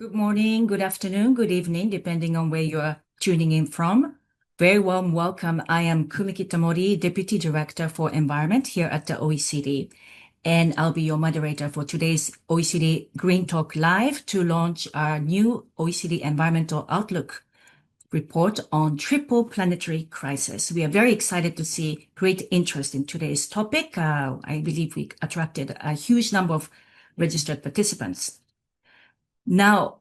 Good morning, good afternoon, good evening, depending on where you're tuning in from. Very warm welcome. I am Kumi Kitamori, Deputy Director for Environment here at the OECD, and I'll be your moderator for today's OECD Green Talk Live to launch our new OECD Environmental Outlook report on triple planetary crisis. We are very excited to see great interest in today's topic. I believe we attracted a huge number of registered participants. Now,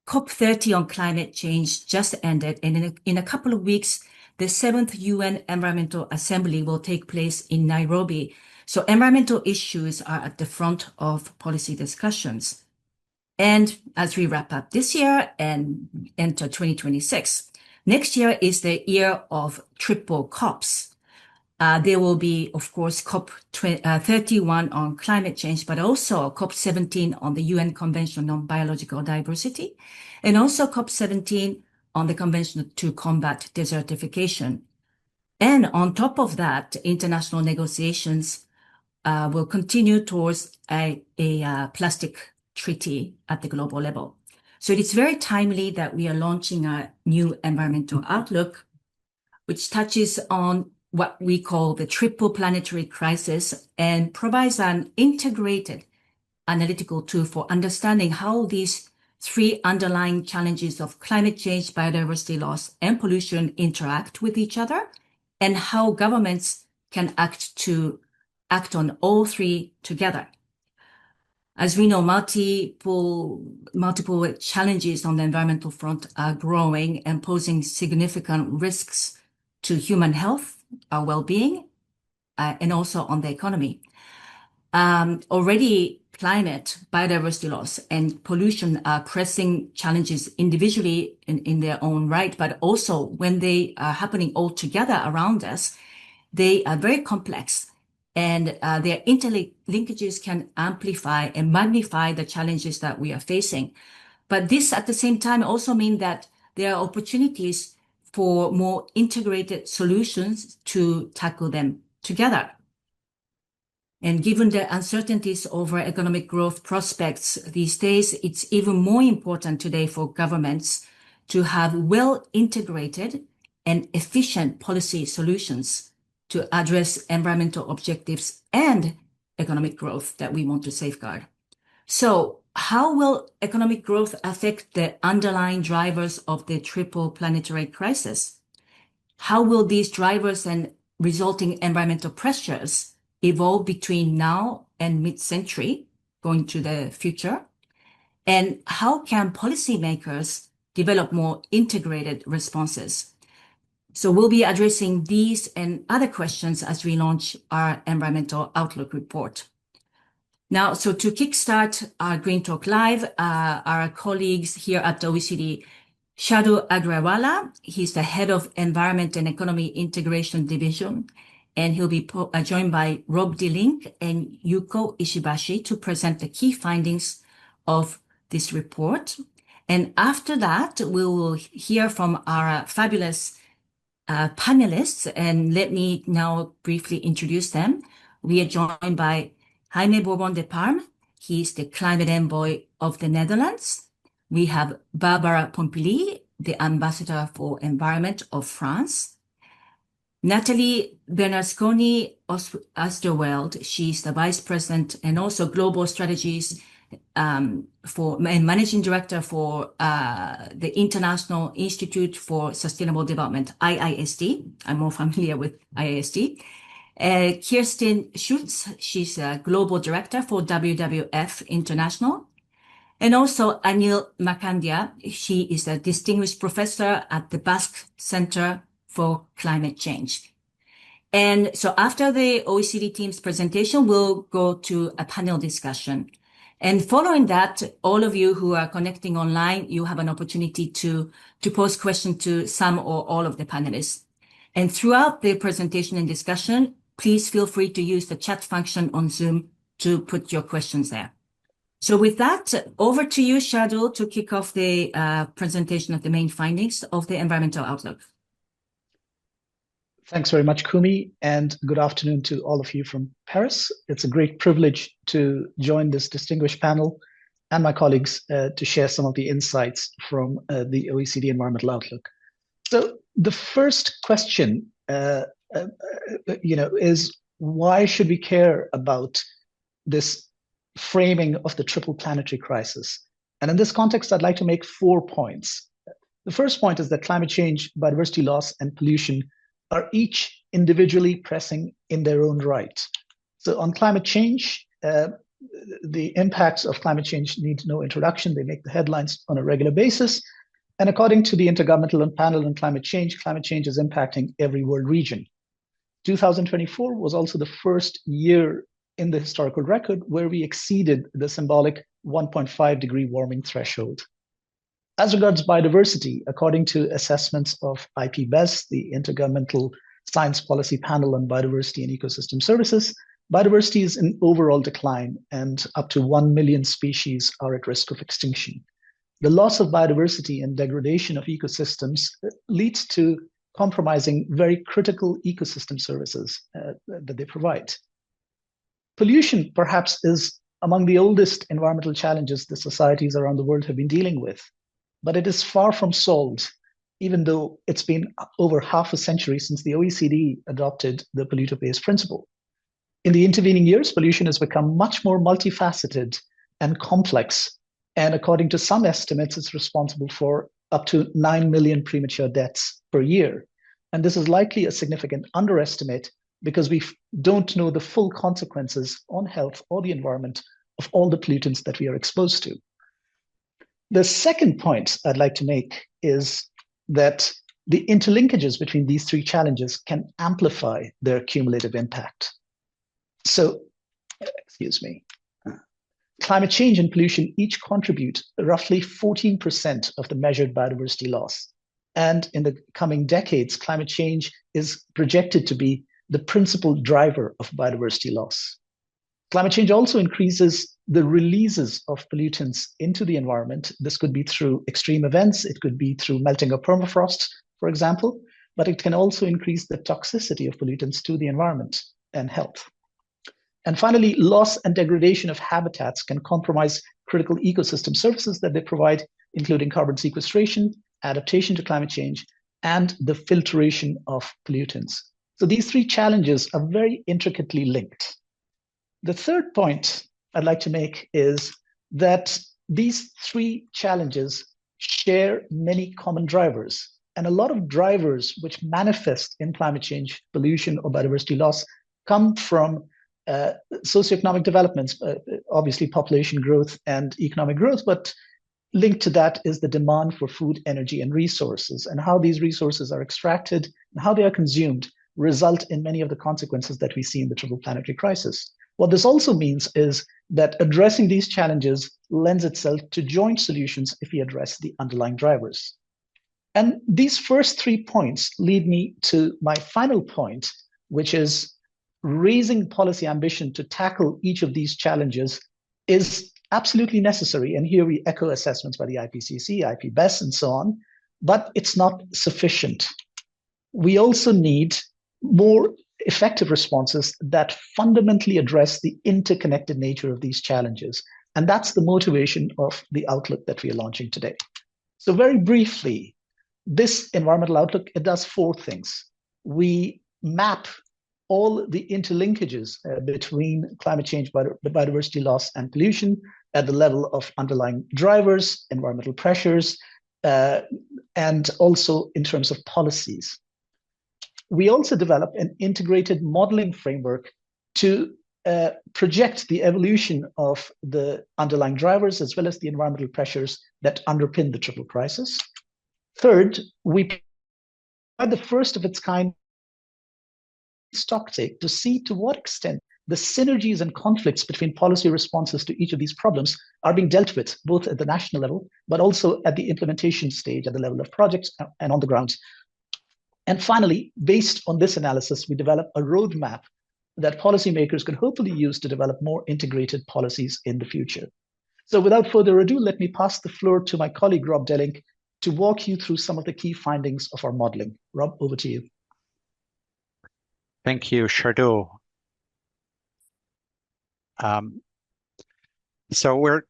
COP30 on climate change just ended, and in a couple of weeks, the 7th UN Environmental Assembly will take place in Nairobi. So environmental issues are at the front of policy discussions. And as we wrap up this year and enter 2026, next year is the year of triple COPs. There will be, of course, COP31 on climate change, but also COP17 on the UN Convention on Biological Diversity, and also COP17 on the Convention to Combat Desertification. And on top of that, international negotiations will continue towards a plastic treaty at the global level. So it's very timely that we are launching a new environmental outlook, which touches on what we call the triple planetary crisis and provides an integrated analytical tool for understanding how these three underlying challenges of climate change, biodiversity loss, and pollution interact with each other, and how governments can act on all three together. As we know, multiple challenges on the environmental front are growing and posing significant risks to human health, our well-being, and also on the economy. Already climate, biodiversity loss, and pollution are pressing challenges individually in their own right, but also when they are happening all together around us, they are very complex, and their interlinkages can amplify and magnify the challenges that we are facing. But this, at the same time, also means that there are opportunities for more integrated solutions to tackle them together. And given the uncertainties over economic growth prospects these days, it's even more important today for governments to have well-integrated and efficient policy solutions to address environmental objectives and economic growth that we want to safeguard. So how will economic growth affect the underlying drivers of the triple planetary crisis? How will these drivers and resulting environmental pressures evolve between now and mid-century, going to the future? And how can policymakers develop more integrated responses? So we'll be addressing these and other questions as we launch our Environmental Outlook report. Now, so to kickstart our Green Talk Live, our colleagues here at the OECD, Shadu Agrawala, he's the head of Environment and Economy Integration Division, and he'll be joined by Rob DeLink and Yuko Ishibashi to present the key findings of this report. And after that, we will hear from our fabulous panelists, and let me now briefly introduce them. We are joined by Jaime Bourbon de Parme. He's the climate envoy of the Netherlands. We have Barbara Pompili, the ambassador for environment of France. Natalie Bernasconi Osterweld, she's the vice president and also global strategies and managing director for the International Institute for Sustainable Development, IISD. I'm more familiar with IISD. Kirsten Schutz, she's a global director for WWF International. And also Anil Makandia, she is a distinguished professor at the Basque Center for Climate Change. And so after the OECD team's presentation, we'll go to a panel discussion. And following that, all of you who are connecting online, you have an opportunity to pose questions to some or all of the panelists. And throughout the presentation and discussion, please feel free to use the chat function on Zoom to put your questions there. So with that, over to you, Shadu, to kick off the presentation of the main findings of the Environmental Outlook. Thanks very much, Kumi, and good afternoon to all of you from Paris. It's a great privilege to join this distinguished panel and my colleagues to share some of the insights from the OECD Environmental Outlook. So the first question, is why should we care about this framing of the triple planetary crisis? And in this context, I'd like to make 4 points. The first point is that climate change, biodiversity loss, and pollution are each individually pressing in their own right. So on climate change, the impacts of climate change need no introduction. They make the headlines on a regular basis. And according to the Intergovernmental Panel on Climate Change is impacting every world region. 2024 was also the first year in the historical record where we exceeded the symbolic 1.5 degree warming threshold. As regards biodiversity, according to assessments of IPBES, the Intergovernmental Science Policy Panel on Biodiversity and Ecosystem Services, biodiversity is in overall decline, and up to 1 million species are at risk of extinction. The loss of biodiversity and degradation of ecosystems leads to compromising very critical ecosystem services that they provide. Pollution, perhaps, is among the oldest environmental challenges the societies around the world have been dealing with, but it is far from solved, even though it's been over half a century since the OECD adopted the polluter pays principle. In the intervening years, pollution has become much more multifaceted and complex, and according to some estimates, it's responsible for up to 9 million premature deaths per year. And this is likely a significant underestimate because we don't know the full consequences on health or the environment of all the pollutants that we are exposed to. The second point I'd like to make is that the interlinkages between these 3 challenges can amplify their cumulative impact. So, climate change and pollution each contribute roughly 14% of the measured biodiversity loss. And in the coming decades, climate change is projected to be the principal driver of biodiversity loss. Climate change also increases the releases of pollutants into the environment. This could be through extreme events. It could be through melting of permafrost, for example, but it can also increase the toxicity of pollutants to the environment and health. And finally, loss and degradation of habitats can compromise critical ecosystem services that they provide, including carbon sequestration, adaptation to climate change, and the filtration of pollutants. So these 3 challenges are very intricately linked. The third point I'd like to make is that these 3 challenges share many common drivers. And a lot of drivers which manifest in climate change, pollution, or biodiversity loss come from socioeconomic developments, obviously population growth and economic growth, but linked to that is the demand for food, energy, and resources, and how these resources are extracted and how they are consumed result in many of the consequences that we see in the triple planetary crisis. What this also means is that addressing these challenges lends itself to joint solutions if we address the underlying drivers. And these first 3 points lead me to my final point, which is raising policy ambition to tackle each of these challenges is absolutely necessary. And here we echo assessments by the IPCC, IPBES, and so on, but it's not sufficient. We also need more effective responses that fundamentally address the interconnected nature of these challenges. And that's the motivation of the outlook that we are launching today. So very briefly, this environmental outlook, it does 4 things. We map all the interlinkages between climate change, biodiversity loss, and pollution at the level of underlying drivers, environmental pressures, and also in terms of policies. We also develop an integrated modeling framework to project the evolution of the underlying drivers as well as the environmental pressures that underpin the triple crisis. Third, we are the first of its kind stocktake to see to what extent the synergies and conflicts between policy responses to each of these problems are being dealt with, both at the national level, but also at the implementation stage, at the level of projects and on the ground. And finally, based on this analysis, we develop a roadmap that policymakers can hopefully use to develop more integrated policies in the future. So without further ado, let me pass the floor to my colleague, Rob Delink, to walk you through some of the key findings of our modeling. Rob, over to you. Thank you, Shardul. So we're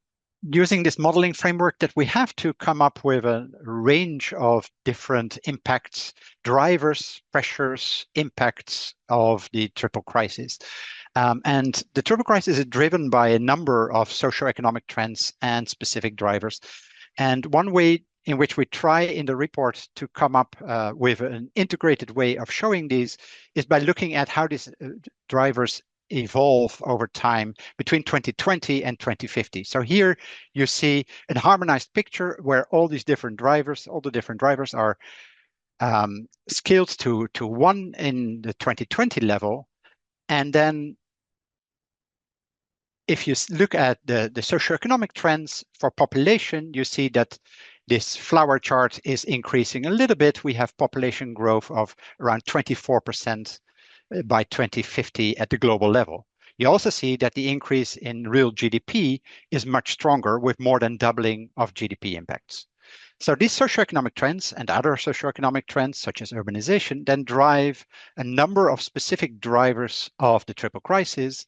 using this modeling framework that we have to come up with a range of different impacts, drivers, pressures, impacts of the triple crisis. And the triple crisis is driven by a number of socioeconomic trends and specific drivers. And one way in which we try in the report to come up with an integrated way of showing these is by looking at how these drivers evolve over time between 2020 and 2050. So here you see a harmonized picture where all the different drivers are scaled to 1 in the 2020 level. And then if you look at the socioeconomic trends for population, you see that this flower chart is increasing a little bit. We have population growth of around 24% by 2050 at the global level. You also see that the increase in real GDP is much stronger, with more than doubling of GDP impacts. So these socioeconomic trends and other socioeconomic trends, such as urbanization, then drive a number of specific drivers of the triple crisis,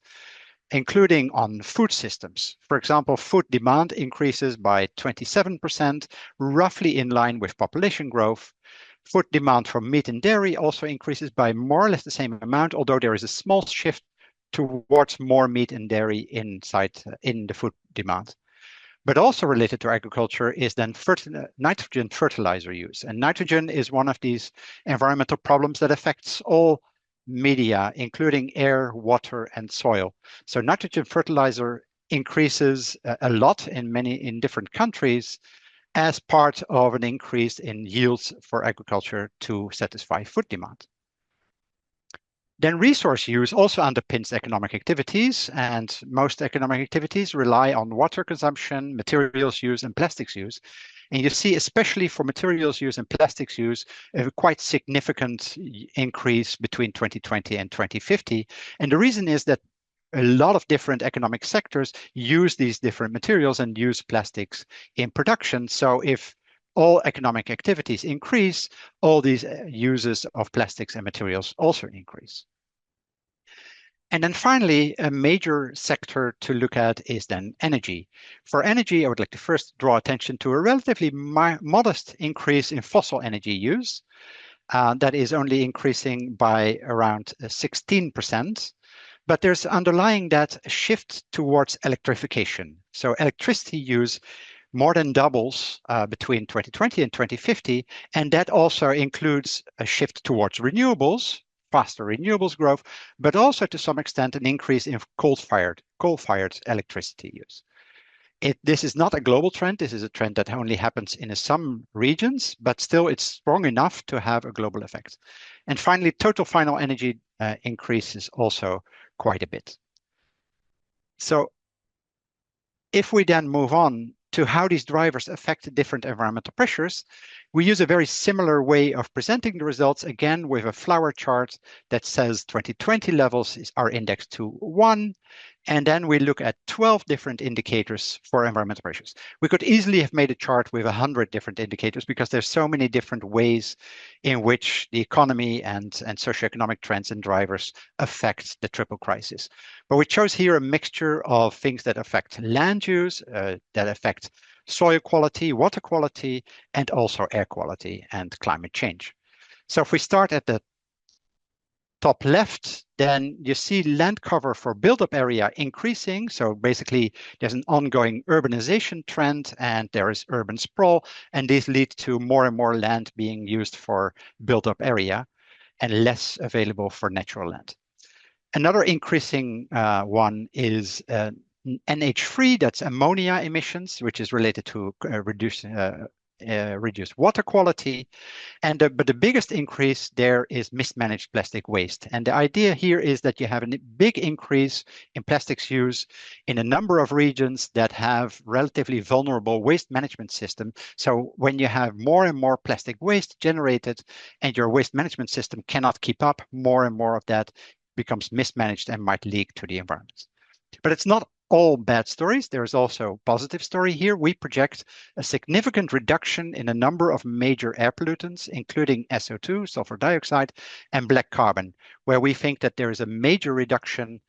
including on food systems. For example, food demand increases by 27%, roughly in line with population growth. Food demand for meat and dairy also increases by more or less the same amount, although there is a small shift towards more meat and dairy in the food demand. But also related to agriculture is then nitrogen fertilizer use. And nitrogen is one of these environmental problems that affects all media, including air, water, and soil. So nitrogen fertilizer increases a lot in different countries as part of an increase in yields for agriculture to satisfy food demand. Then resource use also underpins economic activities, and most economic activities rely on water consumption, materials use, and plastics use. And you see, especially for materials use and plastics use, a quite significant increase between 2020 and 2050. And the reason is that a lot of different economic sectors use these different materials and use plastics in production. So if all economic activities increase, all these uses of plastics and materials also increase. And then finally, a major sector to look at is then energy. For energy, I would like to first draw attention to a relatively modest increase in fossil energy use. That is only increasing by around 16%. But there's underlying that a shift towards electrification. So electricity use more than doubles between 2020 and 2050. And that also includes a shift towards renewables, faster renewables growth, but also to some extent an increase in coal-fired electricity use. This is not a global trend. This is a trend that only happens in some regions, but still it's strong enough to have a global effect. And finally, total final energy increases also quite a bit. So if we then move on to how these drivers affect different environmental pressures, we use a very similar way of presenting the results, again with a flower chart that says 2020 levels are indexed to 1, and then we look at 12 different indicators for environmental pressures. We could easily have made a chart with 100 different indicators because there's so many different ways in which the economy and socioeconomic trends and drivers affect the triple crisis. But we chose here a mixture of things that affect land use, that affect soil quality, water quality, and also air quality and climate change. So if we start at the top left, then you see land cover for built-up area increasing. So basically, there's an ongoing urbanization trend and there is urban sprawl, and these lead to more and more land being used for built-up area and less available for natural land. Another increasing one is NH3, that's ammonia emissions, which is related to reduced water quality. But the biggest increase there is mismanaged plastic waste. And the idea here is that you have a big increase in plastics use in a number of regions that have relatively vulnerable waste management system. So when you have more and more plastic waste generated and your waste management system cannot keep up, more and more of that becomes mismanaged and might leak to the environment. But it's not all bad stories. There is also a positive story here. We project a significant reduction in a number of major air pollutants, including SO2, sulfur dioxide, and black carbon, where we think that there is a major reduction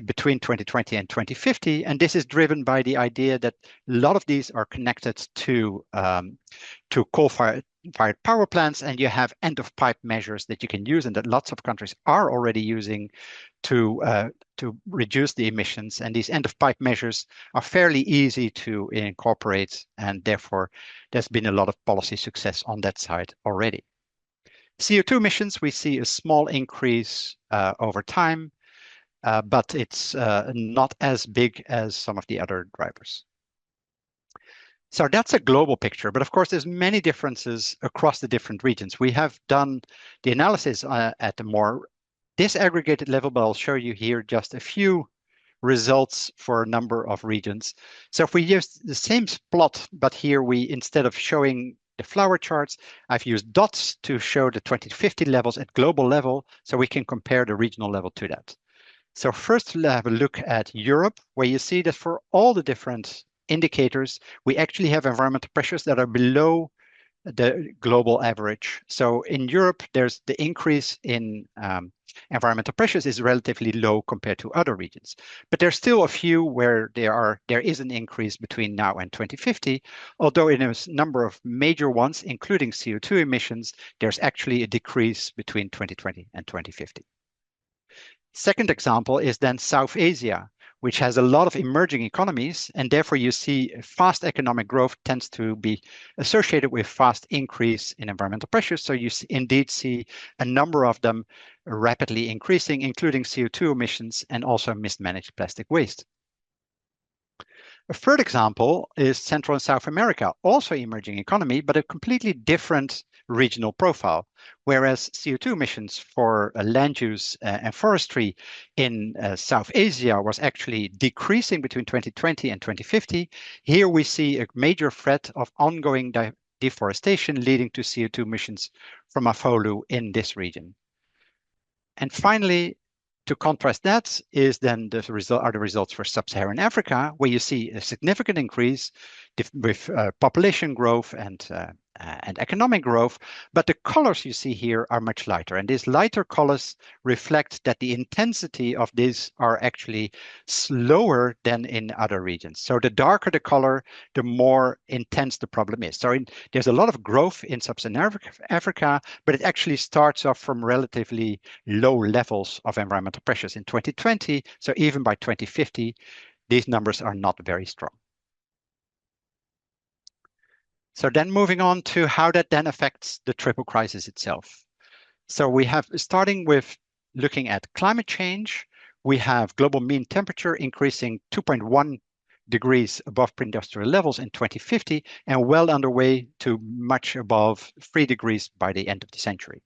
between 2020 and 2050. And this is driven by the idea that a lot of these are connected to coal-fired power plants, and you have end-of-pipe measures that you can use and that lots of countries are already using to reduce the emissions. And these end-of-pipe measures are fairly easy to incorporate, and therefore there's been a lot of policy success on that side already. CO2 emissions, we see a small increase over time, but it's not as big as some of the other drivers. So that's a global picture, but of course there's many differences across the different regions. We have done the analysis at a more disaggregated level, but I'll show you here just a few results for a number of regions. So if we use the same plot, but here we, instead of showing the flower charts, I've used dots to show the 2050 levels at global level, so we can compare the regional level to that. So first we'll have a look at Europe, where you see that for all the different indicators, we actually have environmental pressures that are below the global average. So in Europe, there's the increase in environmental pressures is relatively low compared to other regions. But there's still a few where there is an increase between now and 2050, although in a number of major ones, including CO2 emissions, there's actually a decrease between 2020 and 2050. Second example is then South Asia, which has a lot of emerging economies, and therefore you see fast economic growth tends to be associated with fast increase in environmental pressures. So you indeed see a number of them rapidly increasing, including CO2 emissions and also mismanaged plastic waste. A third example is Central and South America, also emerging economy, but a completely different regional profile. Whereas CO2 emissions for land use and forestry in South Asia was actually decreasing between 2020 and 2050, here we see a major threat of ongoing deforestation leading to CO2 emissions from Afolu in this region. And finally, to contrast that is then the results for sub-Saharan Africa, where you see a significant increase with population growth and economic growth, but the colors you see here are much lighter. And these lighter colors reflect that the intensity of these are actually slower than in other regions. So the darker the color, the more intense the problem is. So there's a lot of growth in sub-Saharan Africa, but it actually starts off from relatively low levels of environmental pressures in 2020. So even by 2050, these numbers are not very strong. So then moving on to how that then affects the triple crisis itself. So we have, starting with looking at climate change, we have global mean temperature increasing 2.1 degrees above pre-industrial levels in 2050 and well underway to much above 3 degrees by the end of the century.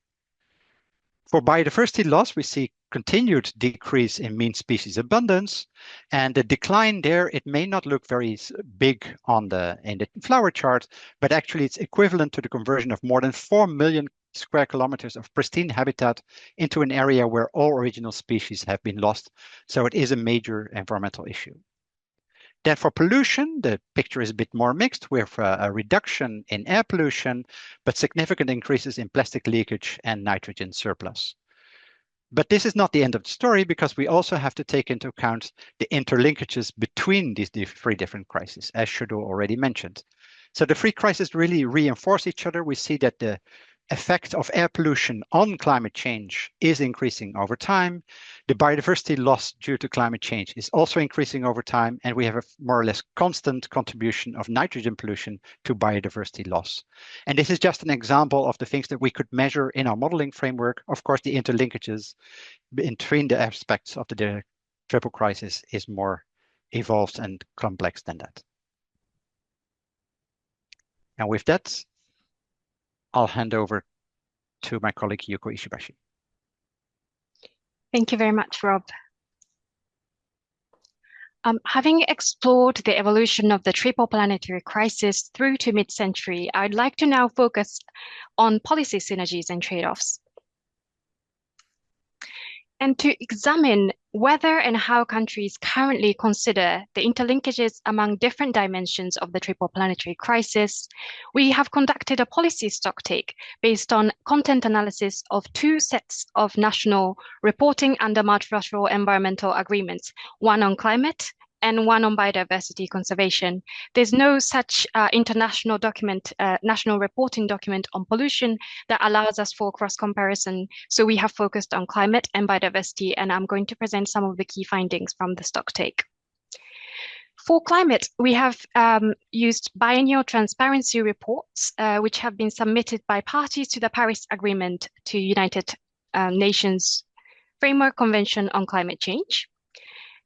For biodiversity loss, we see continued decrease in mean species abundance, and the decline there, it may not look very big in the flower chart, but actually it's equivalent to the conversion of more than 4 million square kilometers of pristine habitat into an area where all original species have been lost. So it is a major environmental issue. Then for pollution, the picture is a bit more mixed with a reduction in air pollution, but significant increases in plastic leakage and nitrogen surplus. But this is not the end of the story, because we also have to take into account the interlinkages between these three different crises, as Shadow already mentioned. So the three crises really reinforce each other. We see that the effect of air pollution on climate change is increasing over time. The biodiversity loss due to climate change is also increasing over time, and we have a more or less constant contribution of nitrogen pollution to biodiversity loss. And this is just an example of the things that we could measure in our modeling framework. Of course, the interlinkages between the aspects of the triple crisis is more evolved and complex than that. And with that, I'll hand over to my colleague Yuko Ishibashi. Thank you very much, Rob. Having explored the evolution of the triple planetary crisis through to mid-century, I'd like to now focus on policy synergies and trade-offs. and to examine whether and how countries currently consider the interlinkages among different dimensions of the triple planetary crisis, we have conducted a policy stocktake based on content analysis of 2 sets of national reporting under multilateral environmental agreements, one on climate and one on biodiversity conservation. There's no such international document, national reporting document on pollution that allows us for cross-comparison. So we have focused on climate and biodiversity, and I'm going to present some of the key findings from the stocktake. For climate, we have used biennial transparency reports, which have been submitted by parties to the Paris Agreement to United Nations Framework Convention on Climate Change.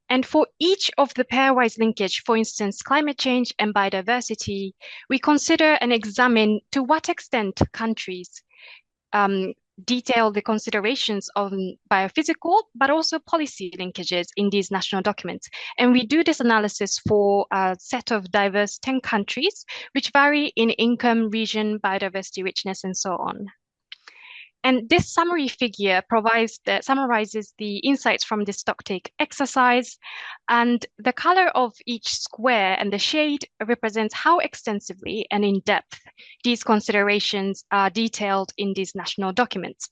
And for each of the pairwise linkage, for instance, climate change and biodiversity, we consider and examine to what extent countries detail the considerations on biophysical, but also policy linkages in these national documents. And we do this analysis for a set of diverse 10 countries, which vary in income, region, biodiversity, richness, and so on. And this summary figure summarizes the insights from this stocktake exercise. And the color of each square and the shade represents how extensively and in depth these considerations are detailed in these national documents.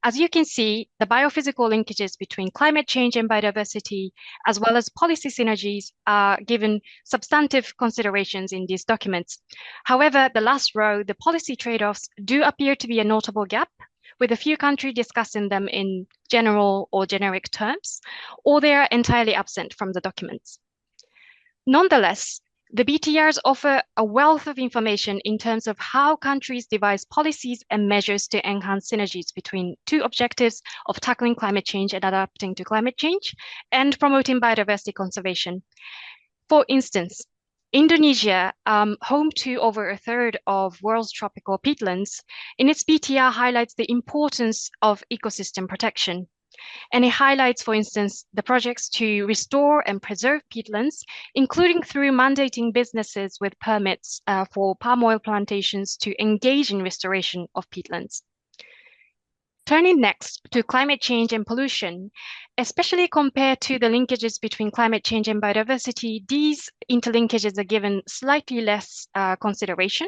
As you can see, the biophysical linkages between climate change and biodiversity, as well as policy synergies, are given substantive considerations in these documents. However, the last row, the policy trade-offs, do appear to be a notable gap, with a few countries discussing them in general or generic terms, or they are entirely absent from the documents. Nonetheless, the BTRs offer a wealth of information in terms of how countries devise policies and measures to enhance synergies between 2 objectives of tackling climate change and adapting to climate change and promoting biodiversity conservation. For instance, Indonesia, home to over a third of world's tropical peatlands, in its BTR highlights the importance of ecosystem protection. And it highlights, for instance, the projects to restore and preserve peatlands, including through mandating businesses with permits for palm oil plantations to engage in restoration of peatlands. Turning next to climate change and pollution, especially compared to the linkages between climate change and biodiversity, these interlinkages are given slightly less consideration.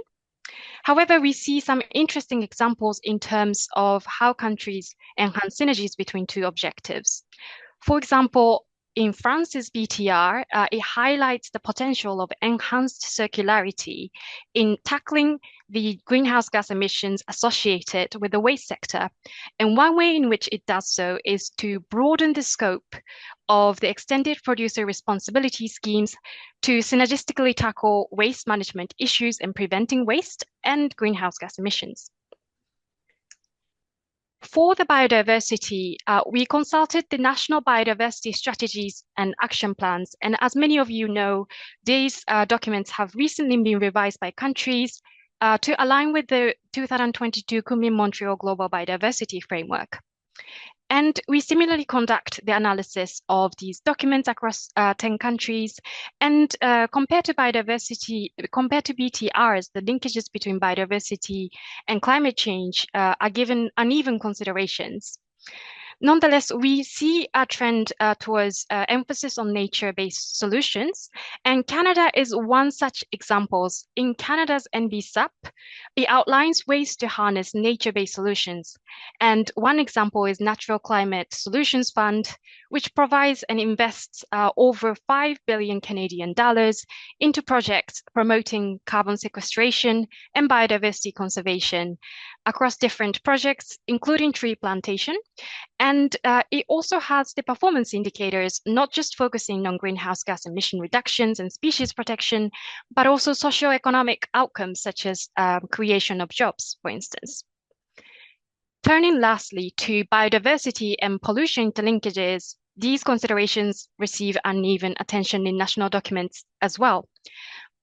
However, we see some interesting examples in terms of how countries enhance synergies between 2 objectives. For example, in France's BTR, it highlights the potential of enhanced circularity in tackling the greenhouse gas emissions associated with the waste sector. And one way in which it does so is to broaden the scope of the extended producer responsibility schemes to synergistically tackle waste management issues and preventing waste and greenhouse gas emissions. For the biodiversity, we consulted the national biodiversity strategies and action plans. And as many of you know, these documents have recently been revised by countries to align with the 2022 Kunming-Montreal Global Biodiversity Framework. And we similarly conduct the analysis of these documents across 10 countries. And compared to BTRs, the linkages between biodiversity and climate change are given uneven considerations. Nonetheless, we see a trend towards emphasis on nature-based solutions, and Canada is one such example. In Canada's NBSUP, it outlines ways to harness nature-based solutions. And one example is Natural Climate Solutions Fund, which provides and invests over 5 billion Canadian dollars into projects promoting carbon sequestration and biodiversity conservation across different projects, including tree plantation. And it also has the performance indicators, not just focusing on greenhouse gas emission reductions and species protection, but also socioeconomic outcomes such as creation of jobs, for instance. Turning lastly to biodiversity and pollution interlinkages, these considerations receive uneven attention in national documents as well.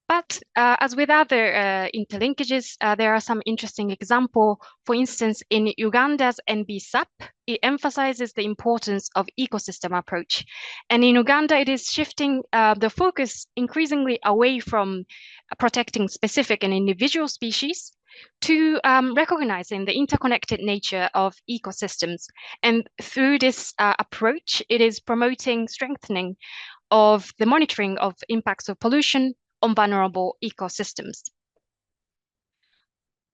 But as with other interlinkages, there are some interesting examples. For instance, in Uganda's NBSUP, it emphasizes the importance of ecosystem approach. And in Uganda, it is shifting the focus increasingly away from protecting specific and individual species to recognizing the interconnected nature of ecosystems. And through this approach, it is promoting strengthening of the monitoring of impacts of pollution on vulnerable ecosystems.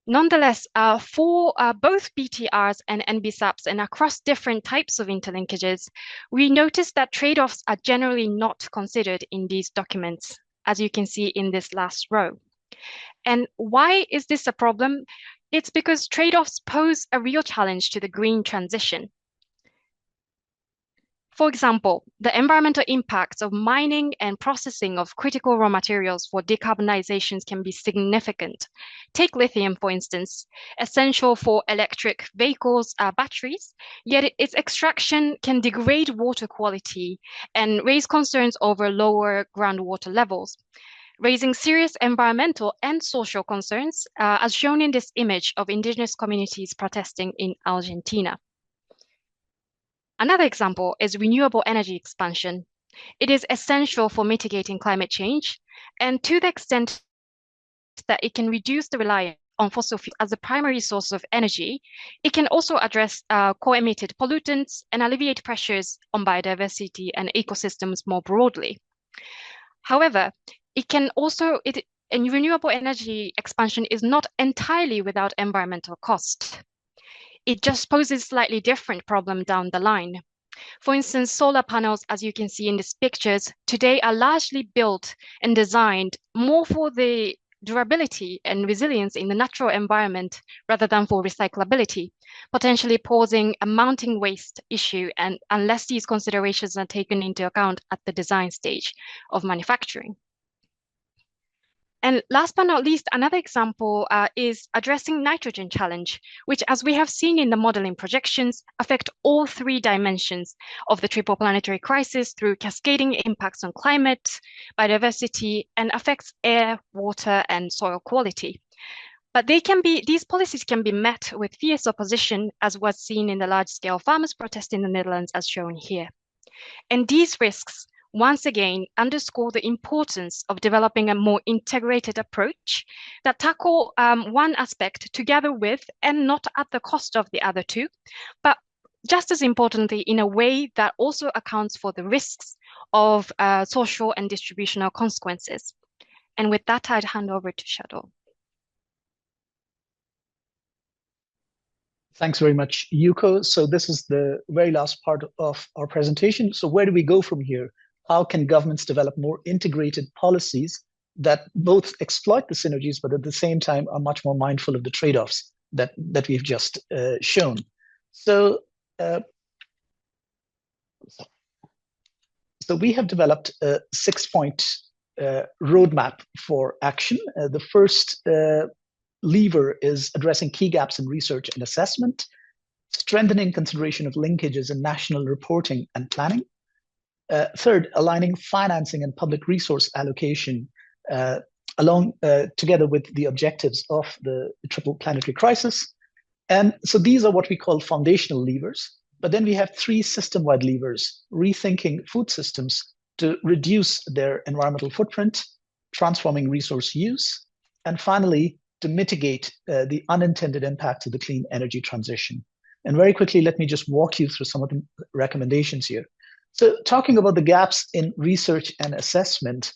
Nonetheless, for both BTRs and NBSAPs and across different types of interlinkages, we notice that trade-offs are generally not considered in these documents, as you can see in this last row. And why is this a problem? It's because trade-offs pose a real challenge to the green transition. For example, the environmental impacts of mining and processing of critical raw materials for decarbonizations can be significant. Take lithium, for instance, essential for electric vehicles, batteries, yet its extraction can degrade water quality and raise concerns over lower groundwater levels, raising serious environmental and social concerns, as shown in this image of indigenous communities protesting in Argentina. Another example is renewable energy expansion. It is essential for mitigating climate change, and to the extent that it can reduce the reliance on fossil fuels as the primary source of energy, it can also address co-emitted pollutants and alleviate pressures on biodiversity and ecosystems more broadly. However, renewable energy expansion is not entirely without environmental cost. It just poses a slightly different problem down the line. For instance, solar panels, as you can see in these pictures, today are largely built and designed more for the durability and resilience in the natural environment rather than for recyclability, potentially posing a mounting waste issue, and unless these considerations are taken into account at the design stage of manufacturing. And last but not least, another example is addressing nitrogen challenge, which, as we have seen in the modeling projections, affect all three dimensions of the triple planetary crisis through cascading impacts on climate, biodiversity, and affects air, water, and soil quality. But these policies can be met with fierce opposition, as was seen in the large-scale farmers' protest in the Netherlands, as shown here. And these risks once again underscore the importance of developing a more integrated approach that tackle one aspect together with and not at the cost of the other two, but just as importantly, in a way that also accounts for the risks of social and distributional consequences. And with that, I'd hand over to Shadow. Thanks very much, Yuko. So this is the very last part of our presentation. So where do we go from here? How can governments develop more integrated policies that both exploit the synergies, but at the same time are much more mindful of the trade-offs that we've just shown? So we have developed a 6-point roadmap for action. The first lever is addressing key gaps in research and assessment, strengthening consideration of linkages in national reporting and planning. Third, aligning financing and public resource allocation together with the objectives of the triple planetary crisis. And so these are what we call foundational levers. But then we have 3 system-wide levers: rethinking food systems to reduce their environmental footprint, transforming resource use, and finally, to mitigate the unintended impacts of the clean energy transition. And very quickly, let me just walk you through some of the recommendations here. So talking about the gaps in research and assessment,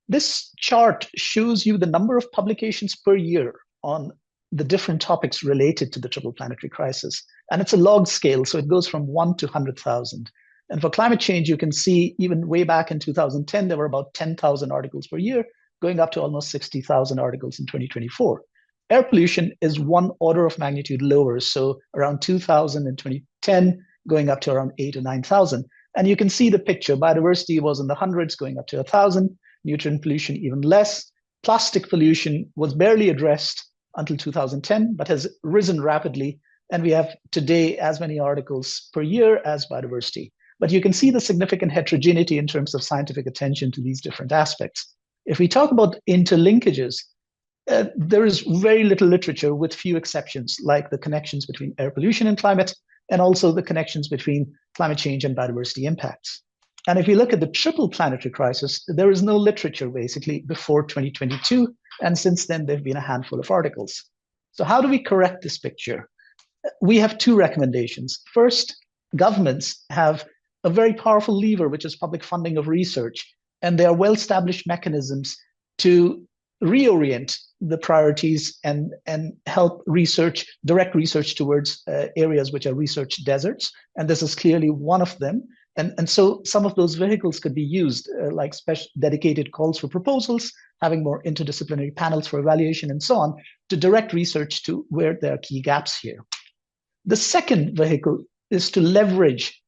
this chart shows you the number of publications per year on the different topics related to the triple planetary crisis. And it's a log scale, so it goes from 1 to 100,000. And for climate change, you can see even way back in 2010, there were about 10,000 articles per year, going up to almost 60,000 articles in 2024. Air pollution is 1 order of magnitude lower, so around 2,000 in 2010, going up to around 8,000 or 9,000. And you can see the picture. Biodiversity was in the hundreds, going up to 1,000. Nutrient pollution even less. Plastic pollution was barely addressed until 2010, but has risen rapidly. And we have today as many articles per year as biodiversity. But you can see the significant heterogeneity in terms of scientific attention to these different aspects. If we talk about interlinkages, there is very little literature, with few exceptions, like the connections between air pollution and climate, and also the connections between climate change and biodiversity impacts. And if you look at the triple planetary crisis, there is no literature basically before 2022. And since then, there have been a handful of articles. So how do we correct this picture? We have two recommendations. First, governments have a very powerful lever, which is public funding of research, and there are well-established mechanisms to reorient the priorities and help research, direct research towards areas which are research deserts, and this is clearly one of them. And so some of those vehicles could be used, like special dedicated calls for proposals, having more interdisciplinary panels for evaluation, and so on, to direct research to where there are key gaps here. The second vehicle is to leverage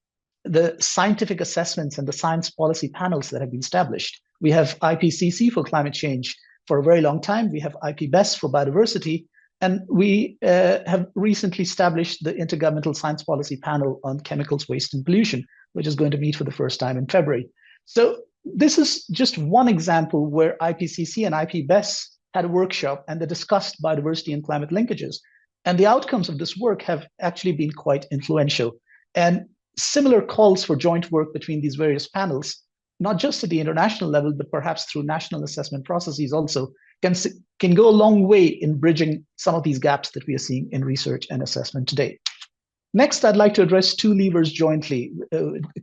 the scientific assessments and the science policy panels that have been established. We have IPCC for climate change for a very long time. We have IPBES for biodiversity. And we have recently established the Intergovernmental Science Policy Panel on Chemicals, Waste, and Pollution, which is going to meet for the first time in February. So this is just one example where IPCC and IPBES had a workshop and they discussed biodiversity and climate linkages. And the outcomes of this work have actually been quite influential. And similar calls for joint work between these various panels, not just at the international level, but perhaps through national assessment processes also, can go a long way in bridging some of these gaps that we are seeing in research and assessment today. Next, I'd like to address two levers jointly,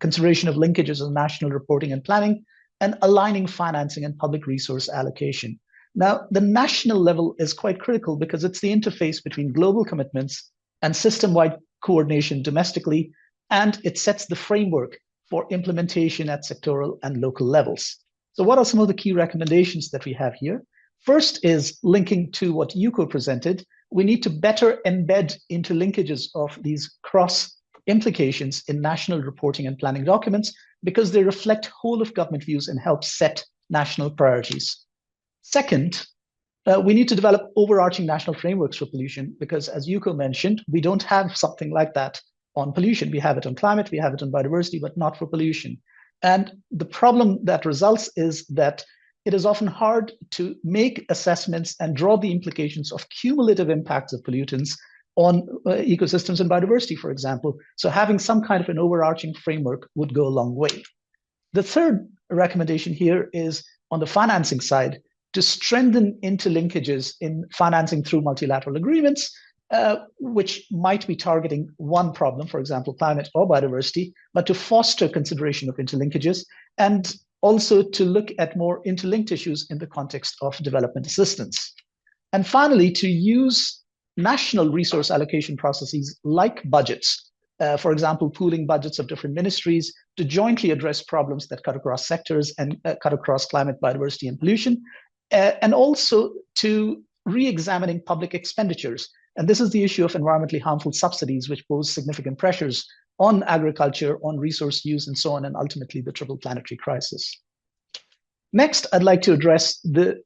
consideration of linkages of national reporting and planning, and aligning financing and public resource allocation. Now, the national level is quite critical because it's the interface between global commitments and system-wide coordination domestically, and it sets the framework for implementation at sectoral and local levels. So what are some of the key recommendations that we have here? First is linking to what Yuko presented. We need to better embed interlinkages of these cross implications in national reporting and planning documents because they reflect whole of government views and help set national priorities. Second, we need to develop overarching national frameworks for pollution because, as Yuko mentioned, we don't have something like that on pollution. We have it on climate, we have it on biodiversity, but not for pollution. And the problem that results is that it is often hard to make assessments and draw the implications of cumulative impacts of pollutants on ecosystems and biodiversity, for example. So having some kind of an overarching framework would go a long way. The third recommendation here is on the financing side, to strengthen interlinkages in financing through multilateral agreements, which might be targeting one problem, for example, climate or biodiversity, but to foster consideration of interlinkages and also to look at more interlinked issues in the context of development assistance. And finally, to use national resource allocation processes like budgets, for example, pooling budgets of different ministries to jointly address problems that cut across sectors and cut across climate, biodiversity, and pollution, and also to re-examining public expenditures. And this is the issue of environmentally harmful subsidies, which pose significant pressures on agriculture, on resource use, and so on, and ultimately the triple planetary crisis. Next, I'd like to address the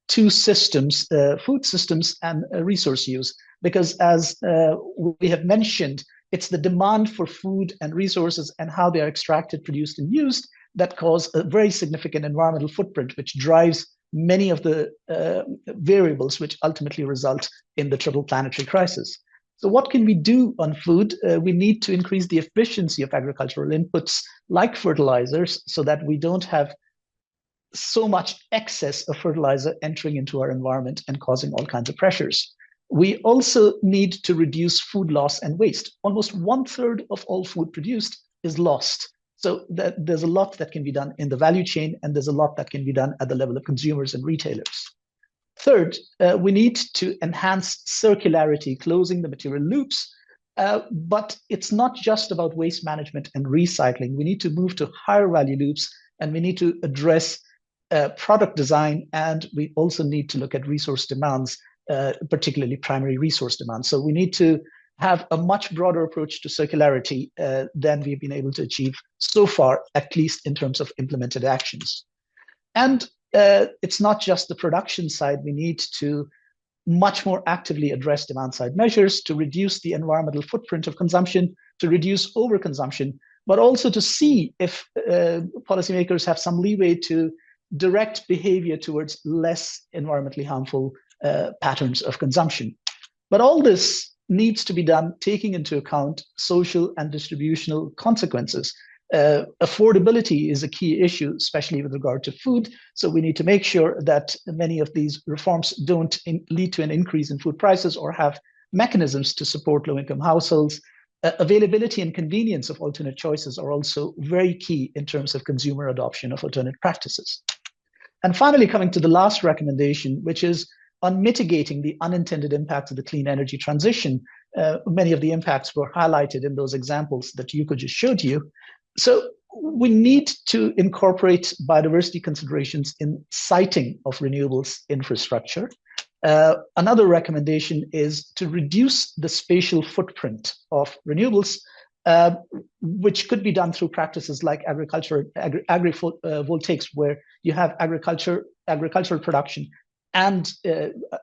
two systems, food systems and resource use, because as we have mentioned, it's the demand for food and resources and how they are extracted, produced, and used that cause a very significant environmental footprint, which drives many of the variables which ultimately result in the triple planetary crisis. So what can we do on food? We need to increase the efficiency of agricultural inputs like fertilizers so that we don't have so much excess of fertilizer entering into our environment and causing all kinds of pressures. We also need to reduce food loss and waste. Almost 1/3 of all food produced is lost. So there's a lot that can be done in the value chain, and there's a lot that can be done at the level of consumers and retailers. Third, we need to enhance circularity, closing the material loops, but it's not just about waste management and recycling. We need to move to higher value loops, and we need to address product design, and we also need to look at resource demands, particularly primary resource demands. So we need to have a much broader approach to circularity than we've been able to achieve so far, at least in terms of implemented actions. And it's not just the production side. We need to much more actively address demand side measures to reduce the environmental footprint of consumption, to reduce overconsumption, but also to see if policymakers have some leeway to direct behavior towards less environmentally harmful patterns of consumption. But all this needs to be done taking into account social and distributional consequences. Affordability is a key issue, especially with regard to food. So we need to make sure that many of these reforms don't lead to an increase in food prices or have mechanisms to support low-income households. Availability and convenience of alternate choices are also very key in terms of consumer adoption of alternate practices. And finally, coming to the last recommendation, which is on mitigating the unintended impacts of the clean energy transition. Many of the impacts were highlighted in those examples that Yuko just showed you. So we need to incorporate biodiversity considerations in siting of renewables infrastructure. Another recommendation is to reduce the spatial footprint of renewables, which could be done through practices like agrivoltaics, where you have agricultural production and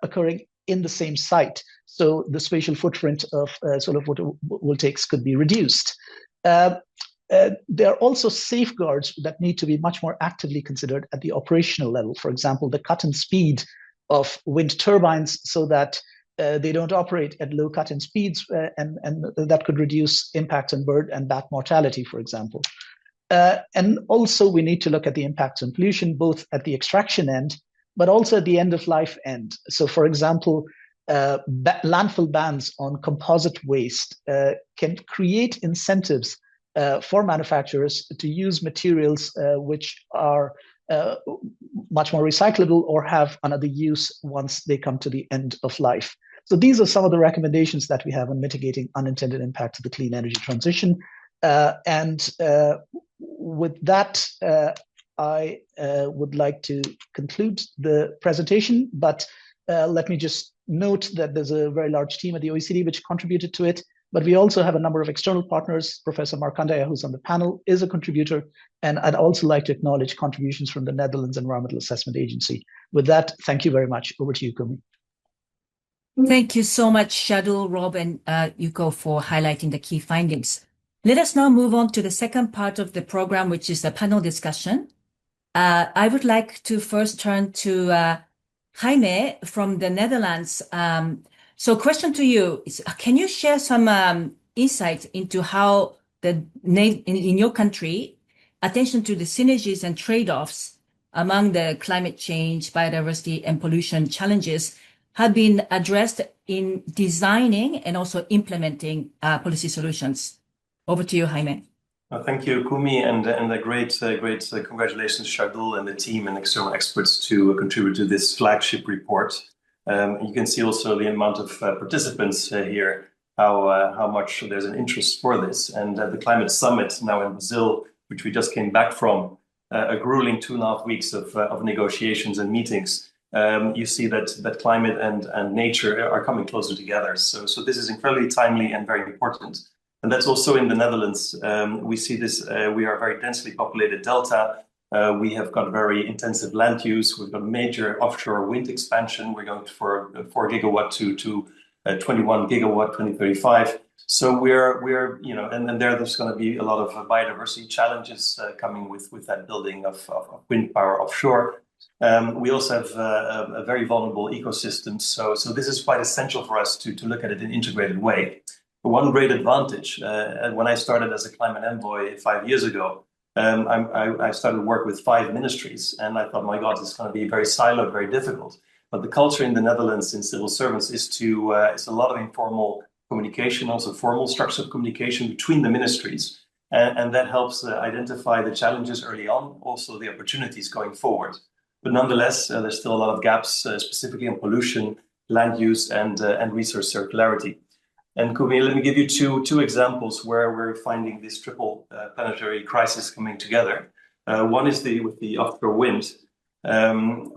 occurring in the same site. So the spatial footprint of solar photovoltaics could be reduced. There are also safeguards that need to be much more actively considered at the operational level. For example, the cut-in speed of wind turbines so that they don't operate at low cut-in speeds, and that could reduce impacts on bird and bat mortality, for example. And also we need to look at the impacts on pollution, both at the extraction end, but also at the end of life end. So for example, landfill bans on composite waste can create incentives for manufacturers to use materials which are much more recyclable or have another use once they come to the end of life. So these are some of the recommendations that we have on mitigating unintended impacts of the clean energy transition. With that, I would like to conclude the presentation, but let me just note that there's a very large team at the OECD which contributed to it, but we also have a number of external partners. Professor Markandaya, who's on the panel, is a contributor, and I'd also like to acknowledge contributions from the Netherlands Environmental Assessment Agency. With that, thank you very much. Over to you, Kumi. Thank you so much, Shardul, Rob, and Yuko for highlighting the key findings. Let us now move on to the second part of the program, which is the panel discussion. I would like to first turn to Jaime from the Netherlands. So question to you is, can you share some insights into how in your country, attention to the synergies and trade-offs among the climate change, biodiversity, and pollution challenges have been addressed in designing and also implementing policy solutions? Over to you, Jaime. Thank you, Kumi, and a great congratulations, Shardul and the team and external experts to contribute to this flagship report. You can see also the amount of participants here, how much there's an interest for this. And the Climate Summit now in Brazil, which we just came back from, a grueling 2.5 weeks of negotiations and meetings. You see that climate and nature are coming closer together. So this is incredibly timely and very important. And that's also in the Netherlands. We see this, we are a very densely populated delta. We have got very intensive land use. We've got major offshore wind expansion. We're going for 4 gigawatt to 21 gigawatt 2035. So we're and there's going to be a lot of biodiversity challenges coming with that building of wind power offshore. We also have a very vulnerable ecosystem. So this is quite essential for us to look at it in an integrated way. One great advantage, when I started as a climate envoy 5 years ago, I started work with 5 ministries, and I thought, my God, it's going to be very siloed, very difficult. But the culture in the Netherlands in civil servants is it's a lot of informal communication, also formal structured communication between the ministries, and that helps identify the challenges early on, also the opportunities going forward. But nonetheless, there's still a lot of gaps, specifically on pollution, land use, and resource circularity. And Kumi, let me give you two examples where we're finding this triple planetary crisis coming together. One is with the offshore wind. We're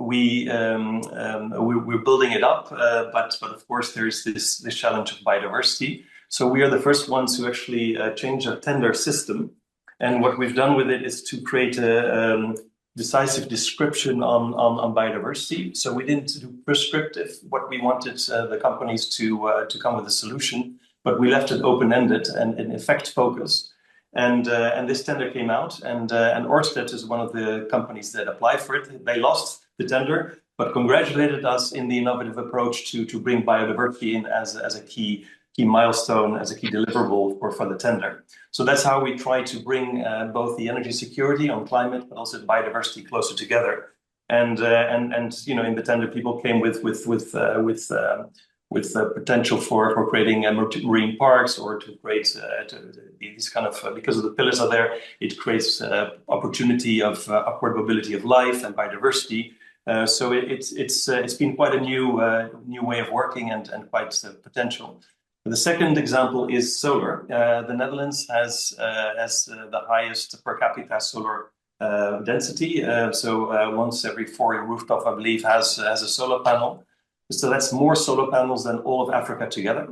building it up, but of course there's this challenge of biodiversity. So we are the first ones who actually change a tender system, and what we've done with it is to create a decisive description on biodiversity. So we didn't do prescriptive what we wanted the companies to come with a solution, but we left it open-ended and in effect focused. And this tender came out, and Ørsted is one of the companies that applied for it. They lost the tender, but congratulated us in the innovative approach to bring biodiversity in as a key key milestone, as a key deliverable for the tender. So that's how we try to bring both the energy security on climate, but also biodiversity closer together. And you know, in the tender, people came with potential for creating marine parks, or to create these kind of, because of the pillars are there, it creates opportunity of upward mobility of life and biodiversity. So it's been quite a new way of working, and quite potential. The second example is solar. The Netherlands has the highest per capita solar density. So once every 4 rooftop, I believe, has a solar panel. So that's more solar panels than all of Africa together,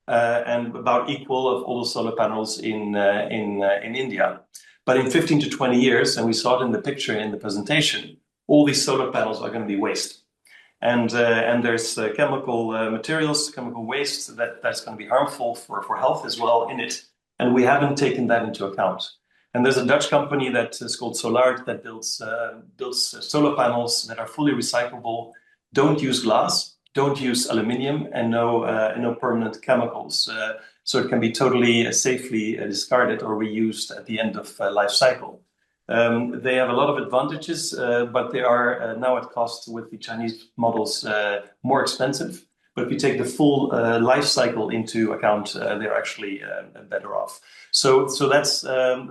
and about equal of all the solar panels in India. But in 15 to 20 years, and we saw it in the picture in the presentation, all these solar panels are going to be waste. And there's chemical materials, chemical waste that's going to be harmful for health as well in it. And we haven't taken that into account. And there's a Dutch company that is called Solart that builds solar panels that are fully recyclable, don't use glass, don't use aluminium, and no permanent chemicals. So it can be totally safely discarded or reused at the end of life cycle. They have a lot of advantages, but they are now at cost with the Chinese models more expensive. But if you take the full life cycle into account, they're actually better off. So that's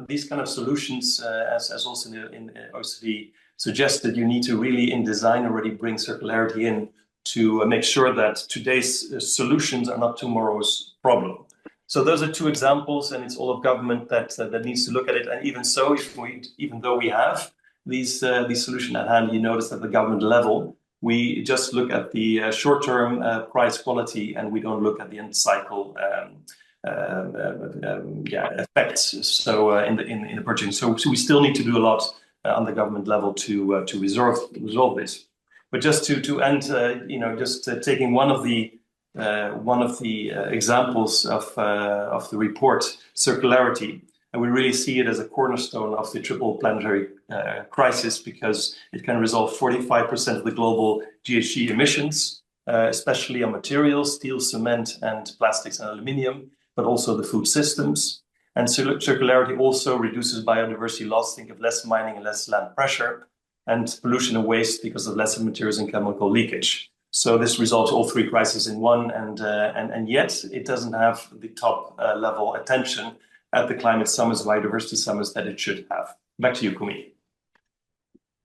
these kind of solutions, as also in OECD suggested, you need to really in design already bring circularity in to make sure that today's solutions are not tomorrow's problem. So those are two examples, and it's all of government that needs to look at it. And even so, even though we have these solutions at hand, you notice at the government level, we just look at the short-term price quality, and we don't look at the end cycle effects. So in the purchasing, so we still need to do a lot on the government level to resolve this. But just to end, you know, just taking one of the examples of the report, circularity, and we really see it as a cornerstone of the triple planetary crisis, because it can resolve 45% of the global GHG emissions, especially on materials, steel, cement, and plastics and aluminium, but also the food systems. And circularity also reduces biodiversity loss. Think of less mining and less land pressure, and pollution and waste because of less materials and chemical leakage. So this resolves all three crises in one, and yet it doesn't have the top level attention at the climate summits, biodiversity summits that it should have. Back to you, Kumi.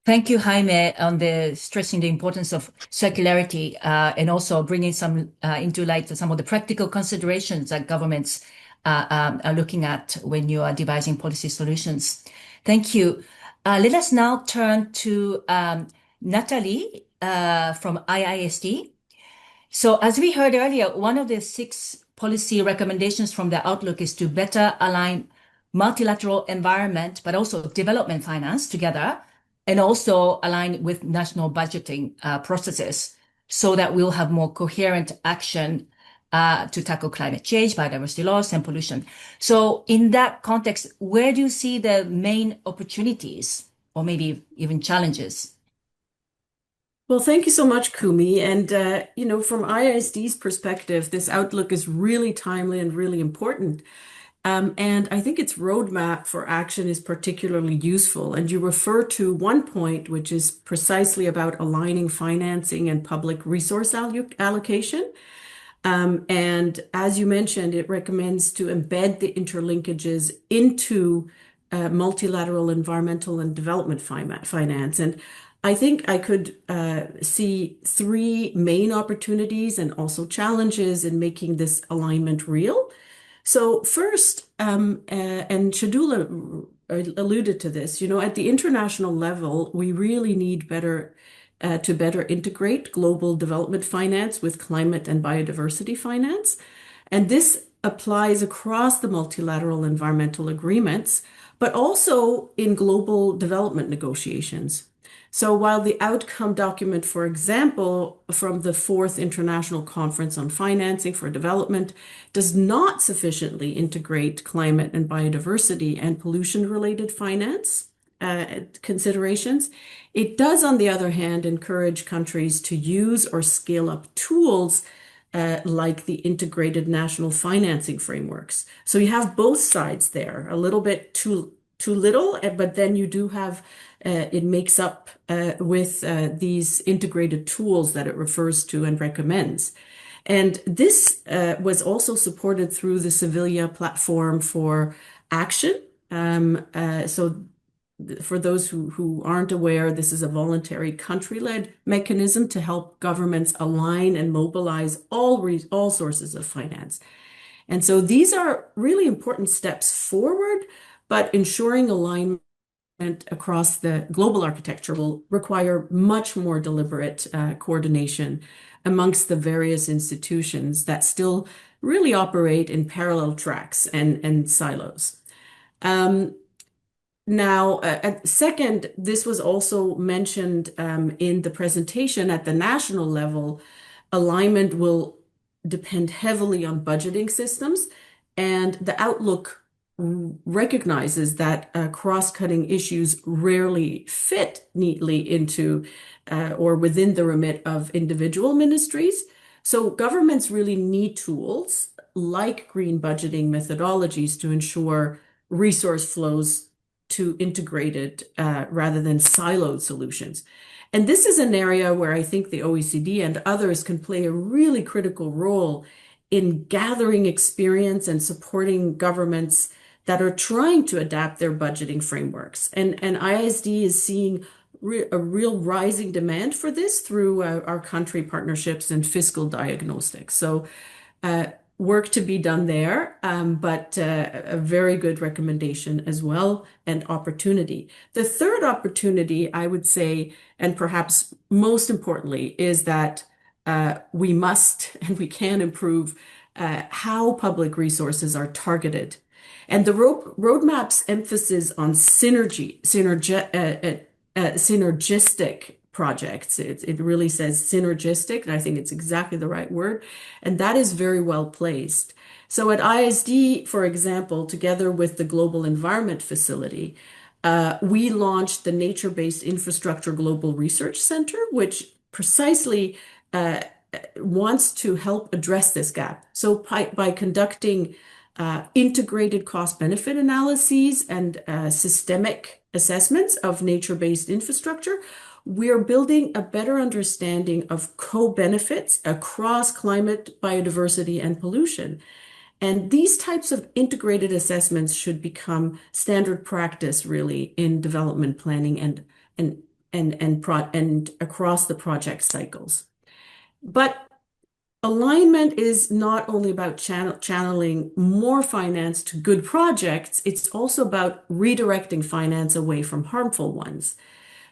Thank you, Jaime, on the stressing the importance of circularity and also bringing some into light some of the practical considerations that governments are looking at when you are devising policy solutions. Thank you. Let us now turn to Natalie from IISD. So as we heard earlier, one of the 6 policy recommendations from the Outlook is to better align multilateral environment, but also development finance together, and also align with national budgeting processes, so that we'll have more coherent action to tackle climate change, biodiversity loss, and pollution. So in that context, where do you see the main opportunities, or maybe even challenges? Well, thank you so much, Kumi. And, you know, from IISD's perspective, this outlook is really timely and really important. And I think its roadmap for action is particularly useful. And you refer to one point, which is precisely about aligning financing and public resource allocation. And as you mentioned, it recommends to embed the interlinkages into multilateral environmental and development finance. And I think I could see 3 main opportunities and also challenges in making this alignment real. So first, and Shardul alluded to this, you know, at the international level, we really need to better integrate global development finance with climate and biodiversity finance. And this applies across the multilateral environmental agreements, but also in global development negotiations. So while the outcome document, for example, from the 4th International Conference on Financing for Development does not sufficiently integrate climate and biodiversity and pollution-related finance considerations, it does, on the other hand, encourage countries to use or scale up tools like the integrated national financing frameworks. So you have both sides there, a little bit too little, but then you do have it makes up with these integrated tools that it refers to and recommends. And this was also supported through the Sevilla Platform for Action. So for those who aren't aware, this is a voluntary country-led mechanism to help governments align and mobilize all sources of finance. And so these are really important steps forward, but ensuring alignment across the global architecture will require much more deliberate coordination amongst the various institutions that still really operate in parallel tracks and silos. Now, second, this was also mentioned in the presentation at the national level. Alignment will depend heavily on budgeting systems, and the outlook recognizes that cross-cutting issues rarely fit neatly into or within the remit of individual ministries. So governments really need tools like green budgeting methodologies to ensure resource flows to integrated rather than siloed solutions. And this is an area where I think the OECD and others can play a really critical role in gathering experience and supporting governments that are trying to adapt their budgeting frameworks. And ISD is seeing a real rising demand for this through our country partnerships and fiscal diagnostics. So work to be done there, but a very good recommendation as well and opportunity. The third opportunity, I would say, and perhaps most importantly, is that we must and we can improve how public resources are targeted. And the roadmap's emphasis on synergistic projects. It really says synergistic, and I think it's exactly the right word, and that is very well placed. So at ISD, for example, together with the Global Environment Facility, we launched the Nature-Based Infrastructure Global Research Center, which precisely wants to help address this gap. So by conducting integrated cost-benefit analyses and systemic assessments of nature-based infrastructure, we're building a better understanding of co-benefits across climate, biodiversity, and pollution. And these types of integrated assessments should become standard practice, really, in development planning and across the project cycles. But alignment is not only about channeling more finance to good projects, it's also about redirecting finance away from harmful ones.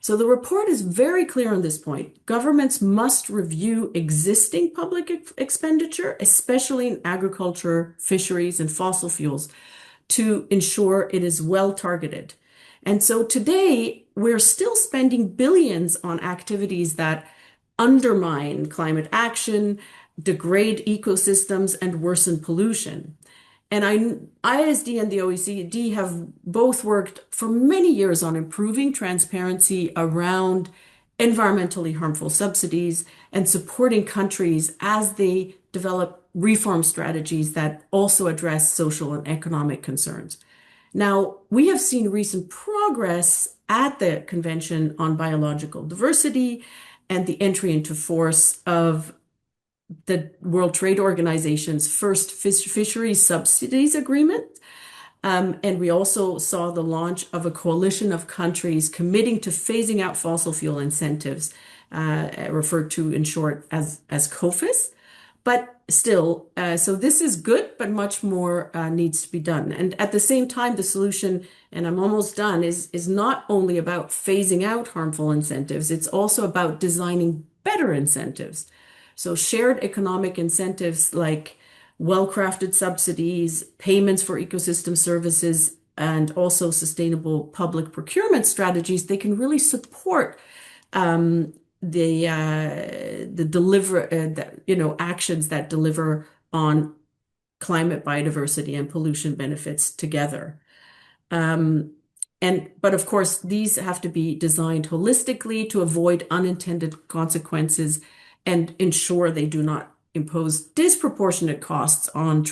So the report is very clear on this point. Governments must review existing public expenditure, especially in agriculture, fisheries, and fossil fuels, to ensure it is well targeted. And so today, we're still spending billions on activities that undermine climate action, degrade ecosystems, and worsen pollution. And ISD and the OECD have both worked for many years on improving transparency around environmentally harmful subsidies and supporting countries as they develop reform strategies that also address social and economic concerns. Now, we have seen recent progress at the Convention on Biological Diversity and the entry into force of the World Trade Organization's first fisheries subsidies agreement. And we also saw the launch of a coalition of countries committing to phasing out fossil fuel incentives, referred to in short as COFIS. But still, so this is good, but much more needs to be done. And at the same time, the solution, and I'm almost done, is not only about phasing out harmful incentives, it's also about designing better incentives. So shared economic incentives like well-crafted subsidies, payments for ecosystem services, and also sustainable public procurement strategies, they can really support actions that deliver on climate, biodiversity, and pollution benefits together. But of course, these have to be designed holistically to avoid unintended consequences and ensure they do not impose disproportionate costs on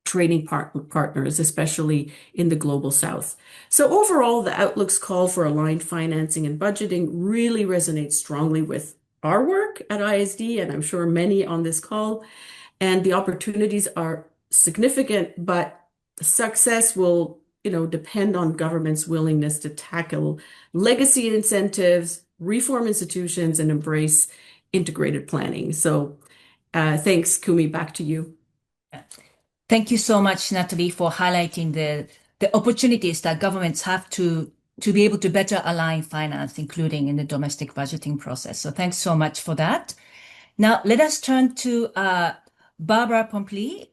trading partners, especially in the global south. So overall, the Outlook's call for aligned financing and budgeting really resonates strongly with our work at ISD, and I'm sure many on this call. And the opportunities are significant, but success will, depend on governments' willingness to tackle legacy incentives, reform institutions, and embrace integrated planning. So thanks, Kumi, back to you. Thank you so much, Natalie, for highlighting the opportunities that governments have to be able to better align finance, including in the domestic budgeting process. So thanks so much for that. Now, let us turn to Barbara Pompley,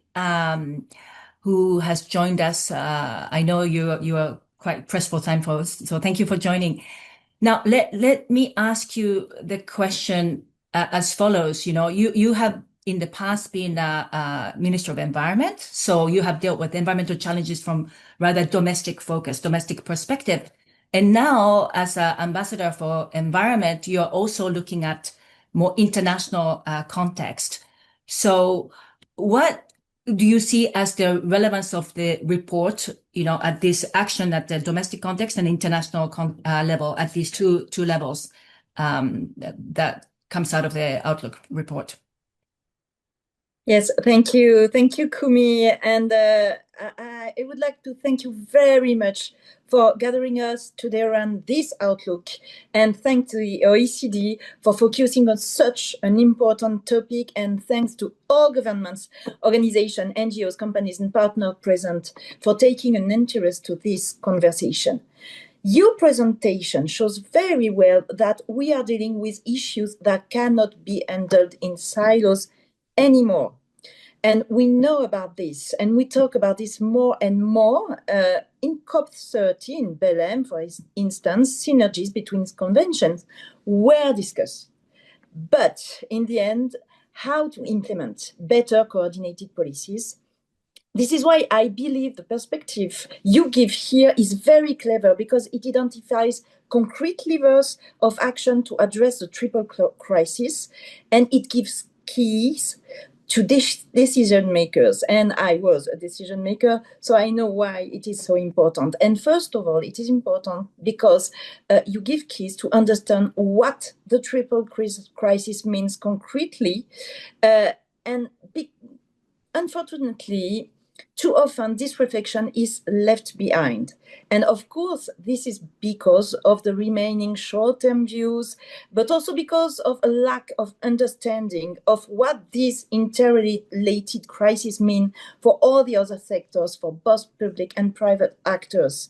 who has joined us. I know you are quite pressed for time, so thank you for joining. Now, let me ask you the question as follows. You have in the past been a Minister of Environment, so you have dealt with environmental challenges from rather domestic perspective. And now, as an ambassador for environment, you're also looking at more international context. So what do you see as the relevance of the report, at this action at the domestic context and international level, at these two levels that comes out of the Outlook report? Yes, thank you. Thank you, Kumi. And I would like to thank you very much for gathering us today around this Outlook, and thank the OECD for focusing on such an important topic, and thanks to all governments, organizations, NGOs, companies, and partners present for taking an interest to this conversation. Your presentation shows very well that we are dealing with issues that cannot be handled in silos anymore. And we know about this, and we talk about this more and more. In COP30 in Belém, for instance, synergies between conventions were discussed. But in the end, how to implement better coordinated policies. This is why I believe the perspective you give here is very clever, because it identifies concrete levers of action to address the triple crisis, and it gives keys to decision makers. And I was a decision maker, so I know why it is so important. And first of all, it is important because you give keys to understand what the triple crisis means concretely. Unfortunately, too often this reflection is left behind. And of course, this is because of the remaining short-term views, but also because of a lack of understanding of what these interrelated crises mean for all the other sectors, for both public and private actors.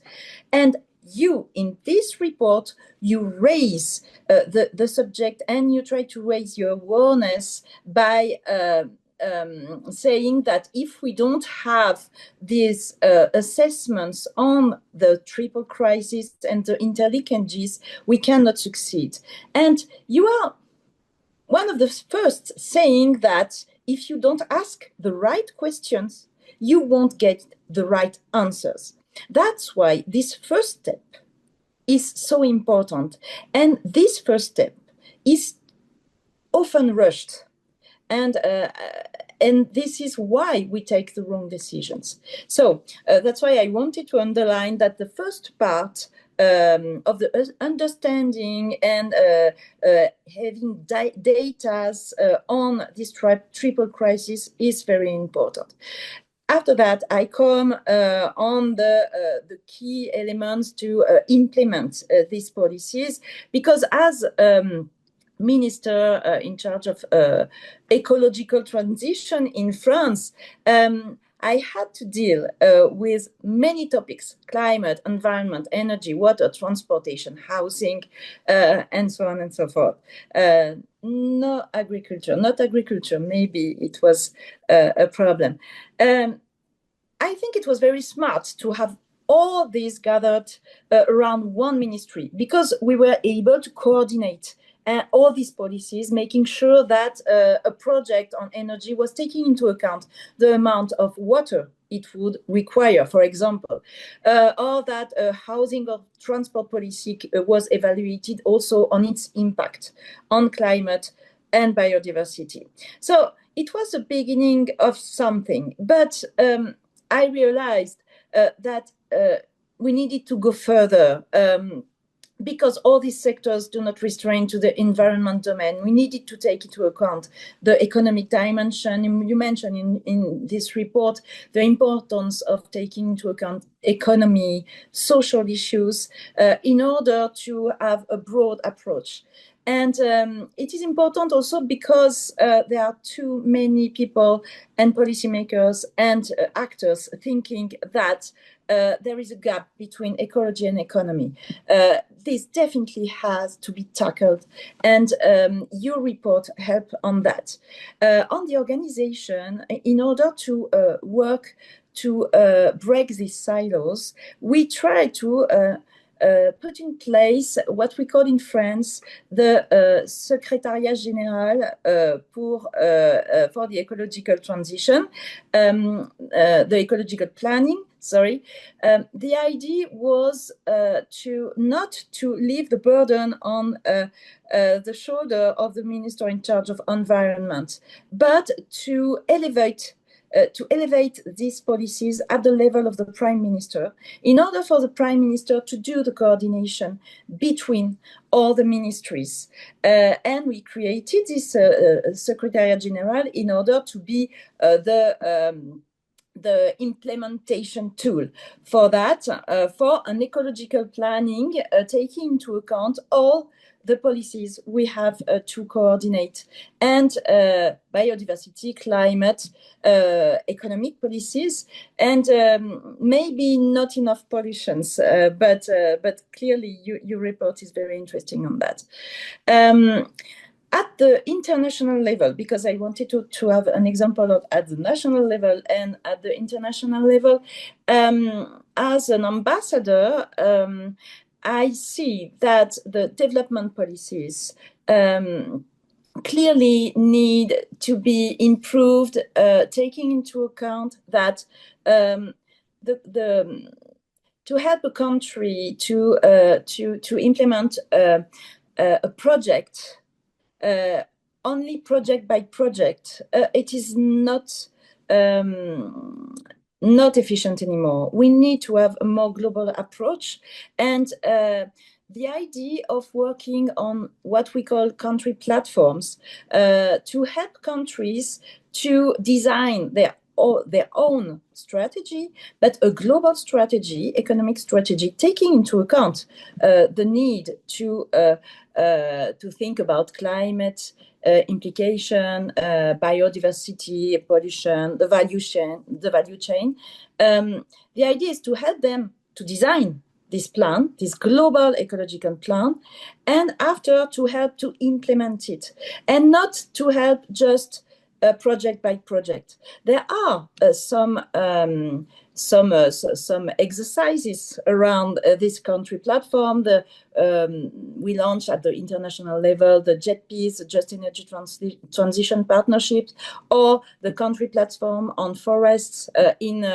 And you, in this report, you raise the subject, and you try to raise your awareness by saying that if we don't have these assessments on the triple crisis and the interlinkages, we cannot succeed. And you are one of the first saying that if you don't ask the right questions, you won't get the right answers. That's why this first step is so important. And this first step is often rushed. And this is why we take the wrong decisions. So that's why I wanted to underline that the first part of the understanding and having data on this triple crisis is very important. After that, I come on the key elements to implement these policies, because as Minister in charge of ecological transition in France, I had to deal with many topics: climate, environment, energy, water, transportation, housing, and so on and so forth. Not agriculture, maybe it was a problem. I think it was very smart to have all these gathered around one ministry, because we were able to coordinate all these policies, making sure that a project on energy was taking into account the amount of water it would require, for example, or that housing or transport policy was evaluated also on its impact on climate and biodiversity. So it was the beginning of something, but I realized that we needed to go further. Because all these sectors do not restrain to the environment domain, we needed to take into account the economic dimension. You mentioned in this report the importance of taking into account economy, social issues, in order to have a broad approach. And it is important also because there are too many people and policymakers and actors thinking that there is a gap between ecology and economy. This definitely has to be tackled, and your report helped on that. On the organization, in order to work to break these silos, we try to put in place what we call in France the Secrétariat Général for the ecological transition, the ecological planning. Sorry, the idea was not to leave the burden on the shoulder of the minister in charge of environment, but to elevate these policies at the level of the Prime Minister, in order for the Prime Minister to do the coordination between all the ministries. And we created this Secretariat General in order to be the implementation tool for that, for an ecological planning, taking into account all the policies we have to coordinate, and biodiversity, climate, economic policies, and maybe not enough pollutions, but clearly your report is very interesting on that. At the international level, because I wanted to have an example of at the national level and at the international level, as an ambassador, I see that the development policies clearly need to be improved, taking into account that to help a country to implement a project, only project by project, it is not efficient anymore. We need to have a more global approach, and the idea of working on what we call country platforms to help countries to design their own strategy, but a global strategy, economic strategy, taking into account the need to think about climate implication, biodiversity, pollution, the value chain. The idea is to help them to design this plan, this global ecological plan, and after to help to implement it, and not to help just project by project. There are some exercises around this country platform. We launched at the international level the JETPs, the Just Energy Transition Partnerships, or the country platform on forests in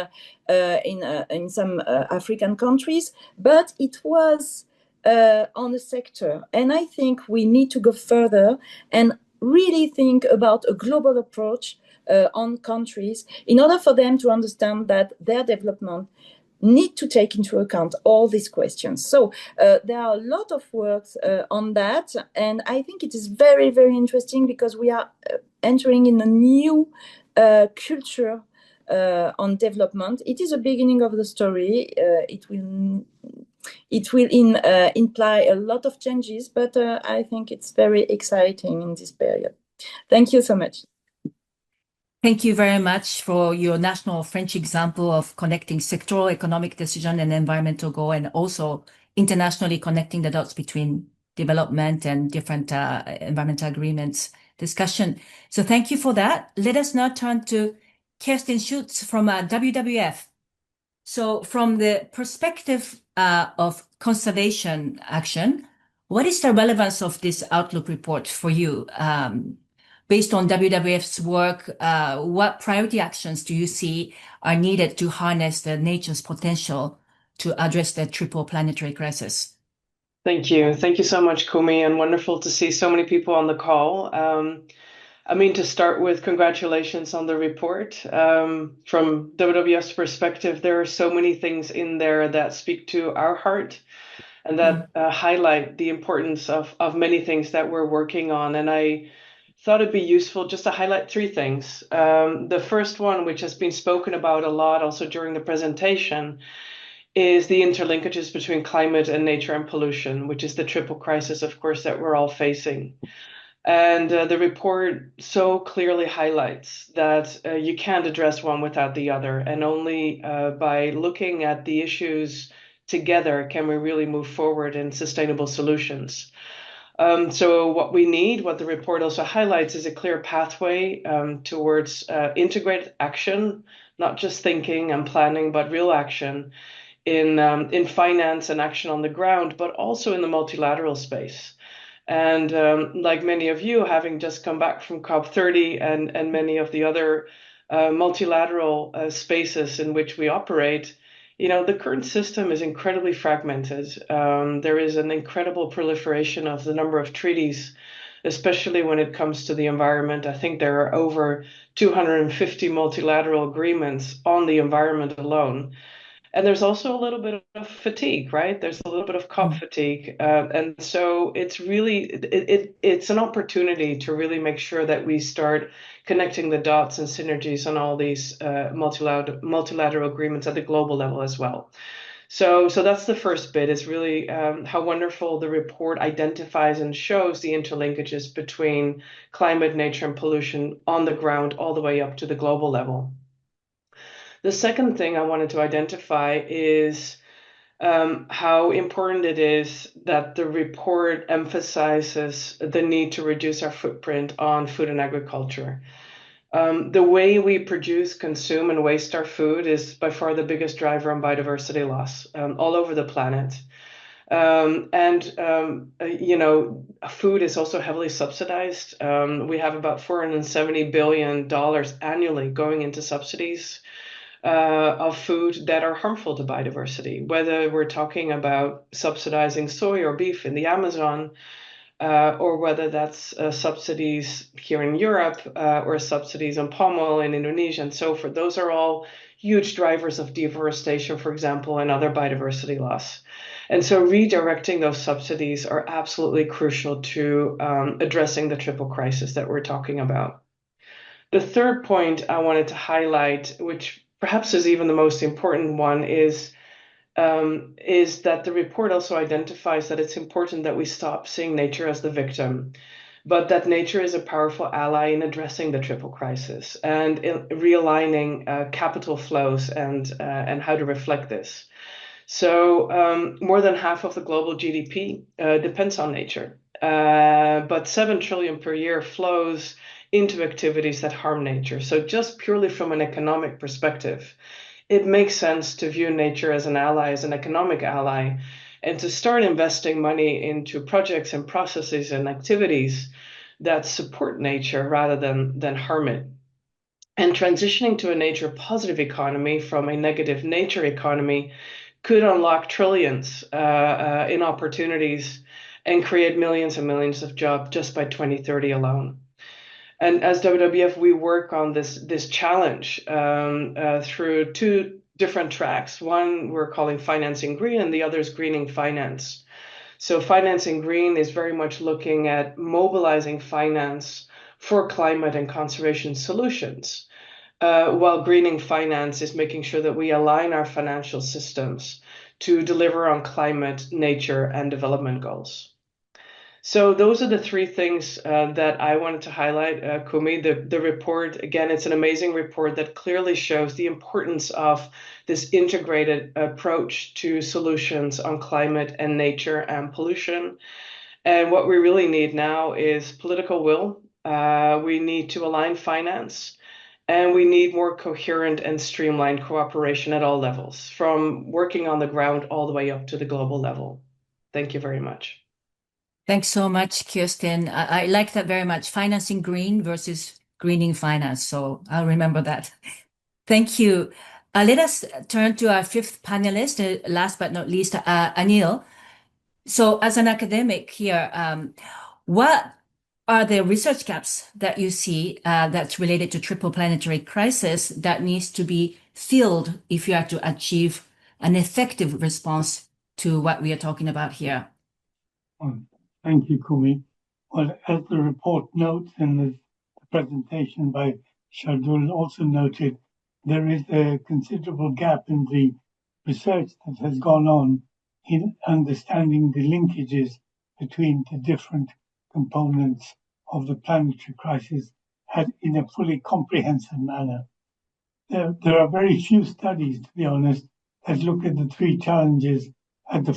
some African countries. But it was on the sector, and I think we need to go further and really think about a global approach on countries in order for them to understand that their development need to take into account all these questions. So there are a lot of works on that, and I think it is very, very interesting because we are entering in a new culture on development. It is a beginning of the story. It will imply a lot of changes, but I think it's very exciting in this period. Thank you so much. Thank you very much for your national French example of connecting sectoral economic decision and environmental goal, and also internationally connecting the dots between development and different environmental agreements discussion. So thank you for that. Let us now turn to Kerstin Schutz from WWF. So from the perspective of conservation action, what is the relevance of this Outlook report for you? Based on WWF's work, what priority actions do you see are needed to harness the nature's potential to address the triple planetary crisis? Thank you. Thank you so much, Kumi, and wonderful to see so many people on the call. I mean, to start with, congratulations on the report. From WWF's perspective, there are so many things in there that speak to our heart and that highlight the importance of many things that we're working on. And I thought it'd be useful just to highlight three things. The first one, which has been spoken about a lot also during the presentation, is the interlinkages between climate and nature and pollution, which is the triple crisis, of course, that we're all facing. And the report so clearly highlights that you can't address one without the other. And only by looking at the issues together can we really move forward in sustainable solutions. So what we need, what the report also highlights, is a clear pathway towards integrated action, not just thinking and planning, but real action in finance and action on the ground, but also in the multilateral space. And like many of you, having just come back from COP30 and many of the other multilateral spaces in which we operate, you know, the current system is incredibly fragmented. There is an incredible proliferation of the number of treaties, especially when it comes to the environment. I think there are over 250 multilateral agreements on the environment alone. And there's also a little bit of fatigue, right? There's a little bit of COP fatigue. And so it's really, it's an opportunity to really make sure that we start connecting the dots and synergies on all these multilateral agreements at the global level as well. So that's the first bit, is really how wonderful the report identifies and shows the interlinkages between climate, nature, and pollution on the ground all the way up to the global level. The second thing I wanted to identify is how important it is that the report emphasizes the need to reduce our footprint on food and agriculture. The way we produce, consume, and waste our food is by far the biggest driver on biodiversity loss all over the planet. You know, food is also heavily subsidized. We have about $470 billion annually going into subsidies of food that are harmful to biodiversity, whether we're talking about subsidizing soy or beef in the Amazon, or whether that's subsidies here in Europe, or subsidies on palm oil in Indonesia and so forth. Those are all huge drivers of deforestation, for example, and other biodiversity loss. And so redirecting those subsidies are absolutely crucial to addressing the triple crisis that we're talking about. The third point I wanted to highlight, which perhaps is even the most important one, is that the report also identifies that it's important that we stop seeing nature as the victim, but that nature is a powerful ally in addressing the triple crisis and in realigning capital flows and how to reflect this. So more than half of the global GDP depends on nature, but 7 trillion per year flows into activities that harm nature. So just purely from an economic perspective, it makes sense to view nature as an ally, as an economic ally, and to start investing money into projects and processes and activities that support nature rather than harm it. And transitioning to a nature positive economy from a negative nature economy could unlock trillions in opportunities and create millions and millions of jobs just by 2030 alone. And as WWF, we work on this challenge through two different tracks. One we're calling Financing Green, and the other is Greening Finance. So Financing Green is very much looking at mobilizing finance for climate and conservation solutions, while Greening Finance is making sure that we align our financial systems to deliver on climate, nature, and development goals. So those are the three things that I wanted to highlight, Kumi. The report, again, it's an amazing report that clearly shows the importance of this integrated approach to solutions on climate and nature and pollution. And what we really need now is political will. We need to align finance, and we need more coherent and streamlined cooperation at all levels, from working on the ground all the way up to the global level. Thank you very much. Thanks so much, Kirsten. I like that very much. Financing green versus greening finance. So I'll remember that. Thank you. Let us turn to our fifth panelist, last but not least, Anil. So as an academic here, what are there research gaps that you see that's related to triple planetary crisis that needs to be filled if you are to achieve an effective response to what we are talking about here? Thank you, Kumi. Well, as the report notes in the presentation by Shardul also noted, there is a considerable gap in the research that has gone on in understanding the linkages between the different components of the planetary crisis in a fully comprehensive manner. There are very few studies, to be honest, that look at the three challenges at the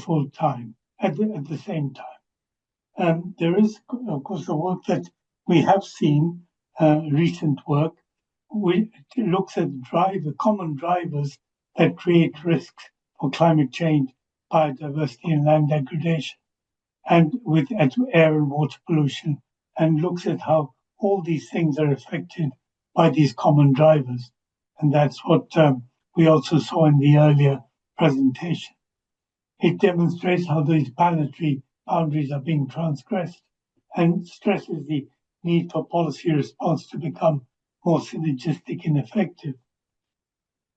same time. There is, of course, the work that we have seen, recent work, which looks at the common drivers that create risks for climate change, biodiversity, and land degradation, and with air and water pollution, and looks at how all these things are affected by these common drivers. And that's what we also saw in the earlier presentation. It demonstrates how these planetary boundaries are being transgressed and stresses the need for policy response to become more synergistic and effective.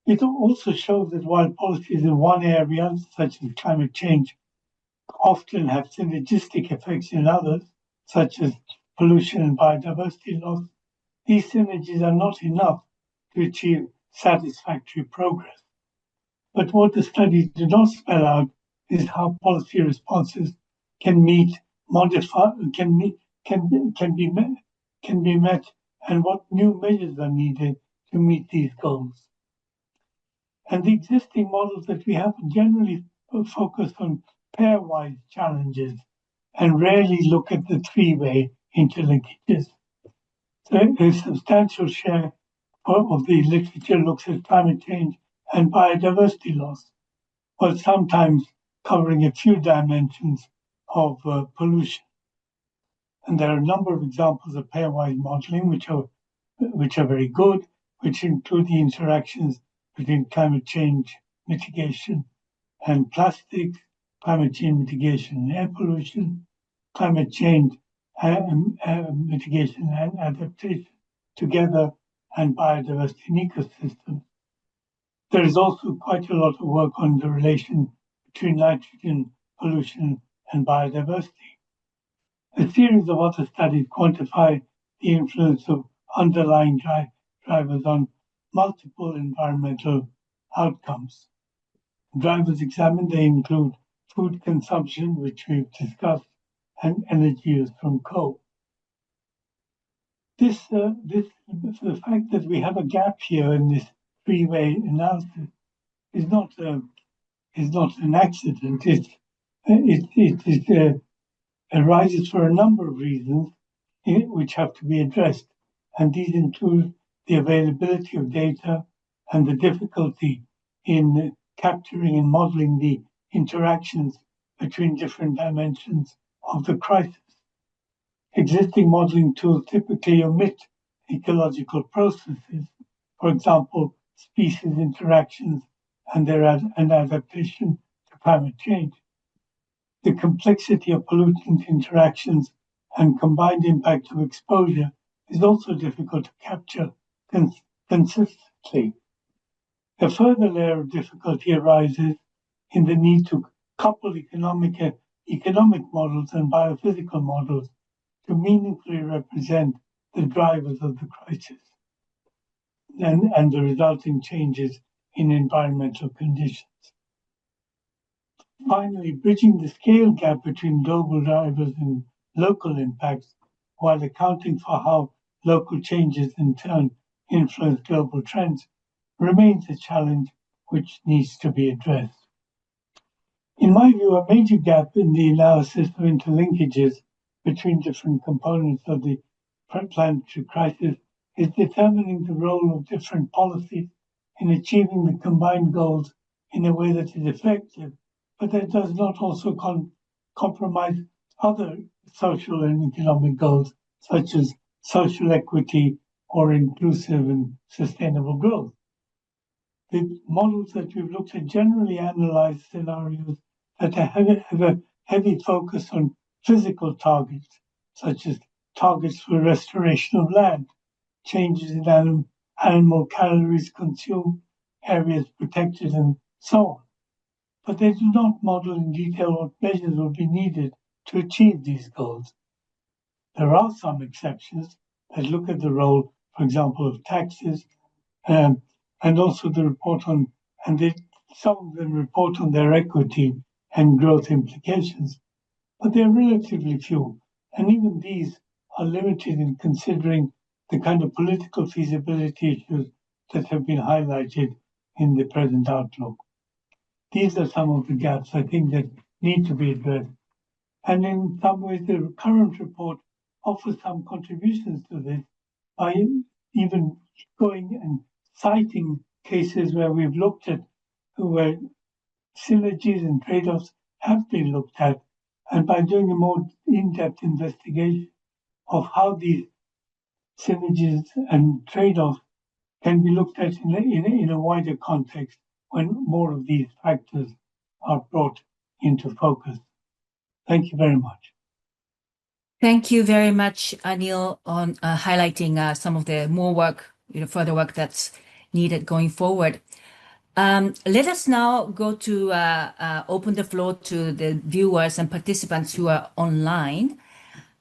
It also shows that while policies in one area, such as climate change, often have synergistic effects in others, such as pollution and biodiversity loss, these synergies are not enough to achieve satisfactory progress. But what the studies do not spell out is how policy responses can be met, and what new measures are needed to meet these goals. And the existing models that we have generally focus on pairwise challenges and rarely look at the three-way interlinkages. So a substantial share of the literature looks at climate change and biodiversity loss, while sometimes covering a few dimensions of pollution. And there are a number of examples of pairwise modeling which are very good, which include the interactions between climate change mitigation and plastics, climate change mitigation and air pollution, climate change mitigation and adaptation together, and biodiversity and ecosystems. There is also quite a lot of work on the relation between nitrogen pollution and biodiversity. A series of other studies quantify the influence of underlying drivers on multiple environmental outcomes. Drivers examined, they include food consumption, which we've discussed, and energy use from coal. The fact that we have a gap here in this three-way analysis is not an accident. It arises for a number of reasons which have to be addressed, and these include the availability of data and the difficulty in capturing and modeling the interactions between different dimensions of the crisis. Existing modeling tools typically omit ecological processes, for example, species interactions and their adaptation to climate change. The complexity of pollutant interactions and combined impact of exposure is also difficult to capture consistently. A further layer of difficulty arises in the need to couple economic models and biophysical models to meaningfully represent the drivers of the crisis and the resulting changes in environmental conditions. Finally, bridging the scale gap between global drivers and local impacts while accounting for how local changes in turn influence global trends remains a challenge which needs to be addressed. In my view, a major gap in the analysis of interlinkages between different components of the planetary crisis is determining the role of different policies in achieving the combined goals in a way that is effective, but that does not also compromise other social and economic goals, such as social equity or inclusive and sustainable growth. The models that we've looked at generally analyze scenarios that have a heavy focus on physical targets, such as targets for restoration of land, changes in animal calories consumed, areas protected, and so on. But they do not model in detail what measures will be needed to achieve these goals. There are some exceptions that look at the role, for example, of taxes, and also the report on, some of them report on their equity and growth implications, but they're relatively few. And even these are limited in considering the kind of political feasibility issues that have been highlighted in the present outlook. These are some of the gaps I think that need to be addressed. And in some ways, the current report offers some contributions to this by even going and citing cases where we've looked at where synergies and trade-offs have been looked at, and by doing a more in-depth investigation of how these synergies and trade-offs can be looked at in a wider context when more of these factors are brought into focus. Thank you very much. Thank you very much, Anil, on highlighting some of the more work, further work that's needed going forward. Let us now go to open the floor to the viewers and participants who are online.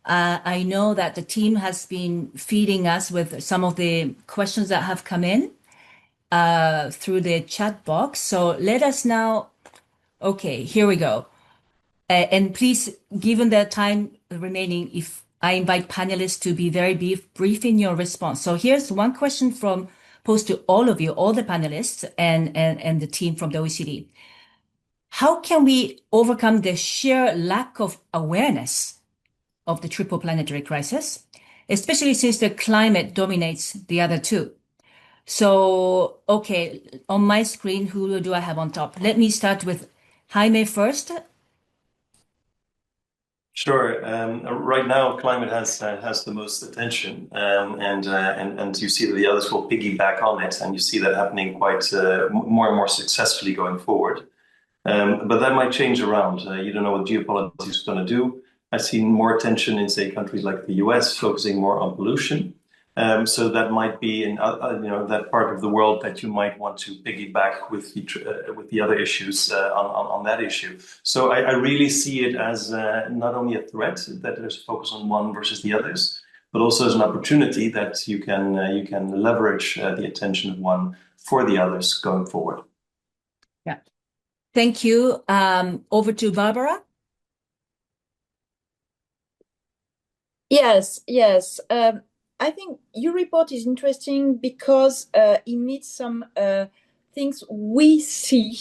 I know that the team has been feeding us with some of the questions that have come in through the chat box. So let us now, okay, here we go. And please, given the time remaining, if I invite panelists to be very brief in your response. So here's one question posed to all of you, all the panelists and the team from the OECD. How can we overcome the sheer lack of awareness of the triple planetary crisis, especially since the climate dominates the other two? So, okay, on my screen, who do I have on top? Let me start with Jaime first. Sure. Right now, climate has the most attention, and you see that the others will piggyback on it, and you see that happening quite more and more successfully going forward. But that might change around. You don't know what geopolitics is going to do. I've seen more attention in, say, countries like the US, focusing more on pollution. So that might be in that part of the world that you might want to piggyback with the other issues on that issue. So I really see it as not only a threat that there's a focus on one versus the others, but also as an opportunity that you can leverage the attention of one for the others going forward. Yeah, thank you. Over to Barbara. Yes. I think your report is interesting because it meets some things we see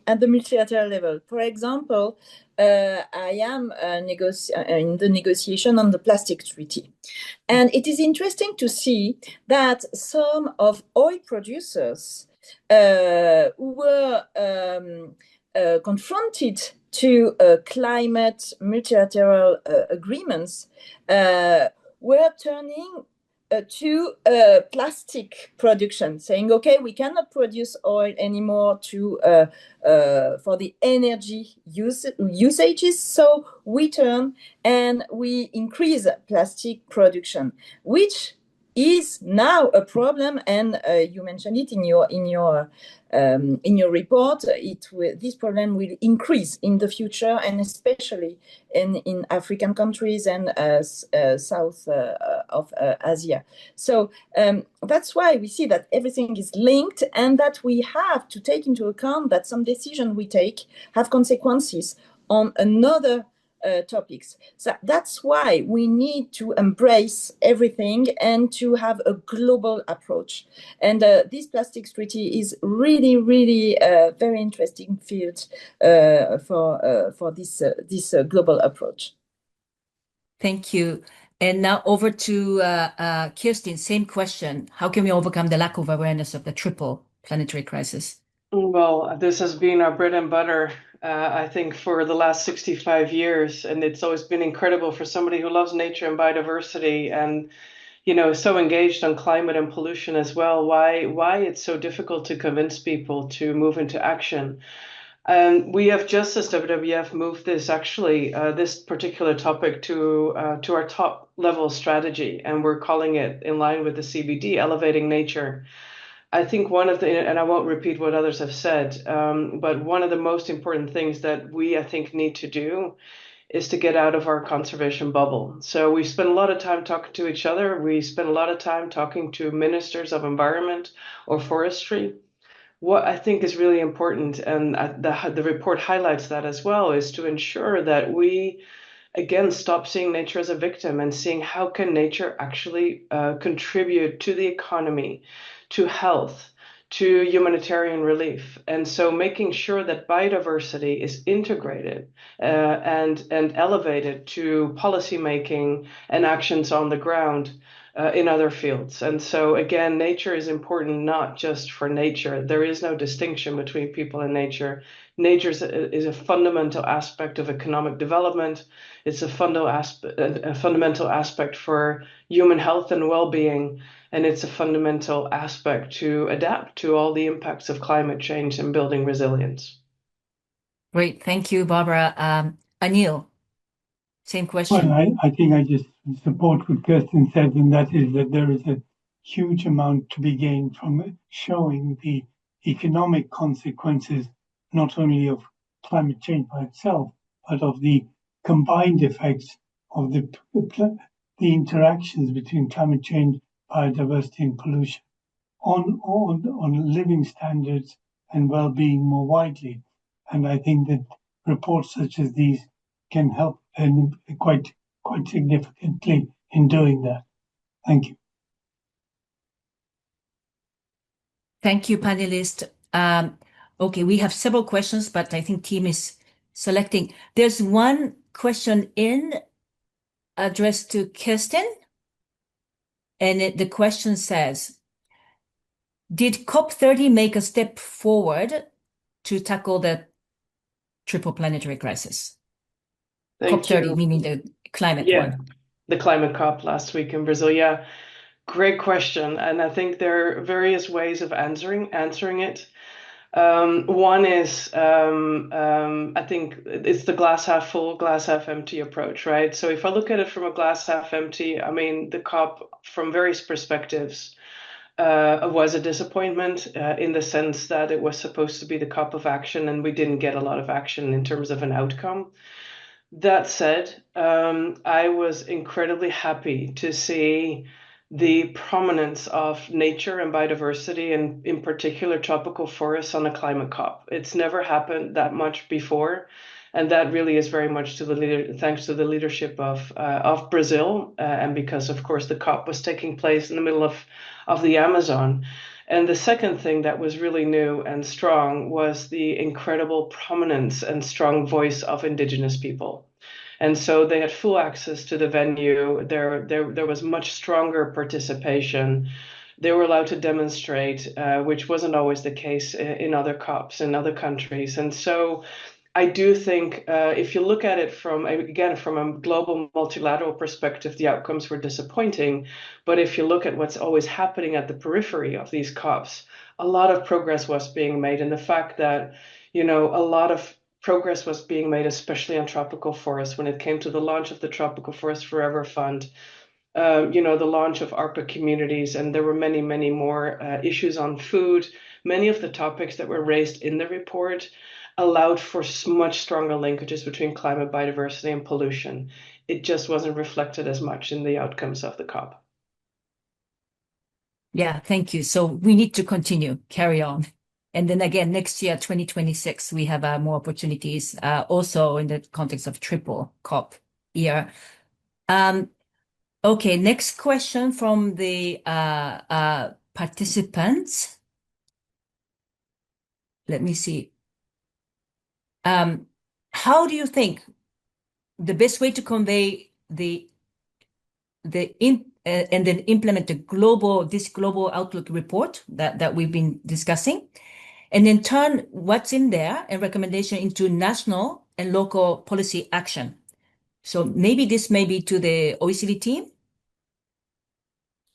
at the multilateral level. For example, I am in the negotiation on the plastic treaty. And it is interesting to see that some of oil producers who were confronted to climate multilateral agreements were turning to plastic production, saying, okay, we cannot produce oil anymore for the energy usages, so we turn and we increase plastic production, which is now a problem, and you mentioned it in your report. This problem will increase in the future, and especially in African countries and south of Asia. So that's why we see that everything is linked, and that we have to take into account that some decisions we take have consequences on another topics. So that's why we need to embrace everything and to have a global approach. And this plastics treaty is really, really very interesting field for this global approach. Thank you. And now over to Kirsten, same question. How can we overcome the lack of awareness of the triple planetary crisis? Well, this has been our bread and butter, I think, for the last 65 years. And it's always been incredible for somebody who loves nature and biodiversity and, so engaged on climate and pollution as well, why it's so difficult to convince people to move into action. We have just as WWF moved this actually this particular topic to our top level strategy, and we're calling it, in line with the CBD, elevating nature. I think one of the, and I won't repeat what others have said, but one of the most important things that we, I think, need to do is to get out of our conservation bubble. So we spend a lot of time talking to each other. We spend a lot of time talking to ministers of environment or forestry. What I think is really important, and the report highlights that as well, is to ensure that we again stop seeing nature as a victim and seeing how can nature actually contribute to the economy, to health, to humanitarian relief. And so making sure that biodiversity is integrated and elevated to policy making and actions on the ground in other fields. And so again, nature is important not just for nature. There is no distinction between people and nature. Nature is a fundamental aspect of economic development. It's a fundamental aspect for human health and well-being, and it's a fundamental aspect to adapt to all the impacts of climate change and building resilience. Great, thank you, Barbara. Anil, same question. Well, I think I just support what Kirsten said, and that is that there is a huge amount to be gained from showing the economic consequences, not only of climate change by itself, but of the combined effects of the interactions between climate change, biodiversity, and pollution on living standards and well-being more widely. And I think that reports such as these can help and quite significantly in doing that. Thank you. Thank you, panelists. Okay, we have several questions, but I think team is selecting. There's one question addressed to Kirsten, and the question says, did COP30 make a step forward to tackle the triple planetary crisis? COP30, meaning the climate one. The climate COP last week in Brazil. Yeah, great question. And I think there are various ways of answering it. One is, I think it's the glass half full, glass half empty approach, right? So if I look at it from a glass half empty, I mean, the COP from various perspectives was a disappointment in the sense that it was supposed to be the COP of action and we didn't get a lot of action in terms of an outcome. That said, I was incredibly happy to see the prominence of nature and biodiversity, and in particular tropical forests on a climate COP. It's never happened that much before, and that really is very much thanks to the leadership of Brazil, and because of course the COP was taking place in the middle of the Amazon. And the second thing that was really new and strong was the incredible prominence and strong voice of indigenous people. And so they had full access to the venue. There was much stronger participation. They were allowed to demonstrate, which wasn't always the case in other COPs in other countries. And so I do think if you look at it from a global multilateral perspective, the outcomes were disappointing. But if you look at what's always happening at the periphery of these COPs, a lot of progress was being made. And the fact that, a lot of progress was being made, especially on tropical forests, when it came to the launch of the Tropical Forest Forever Fund, the launch of ARPA communities, and there were many, many more issues on food. Many of the topics that were raised in the report allowed for much stronger linkages between climate, biodiversity, and pollution. It just wasn't reflected as much in the outcomes of the COP. Yeah, thank you. So we need to continue, carry on. And then again, next year, 2026, we have more opportunities, also in the context of triple COP year. Okay, next question from the participants. Let me see. How do you think the best way to convey and then implement this global outlook report that we've been discussing, and then turn what's in there and recommendation into national and local policy action? So maybe this may be to the OECD team.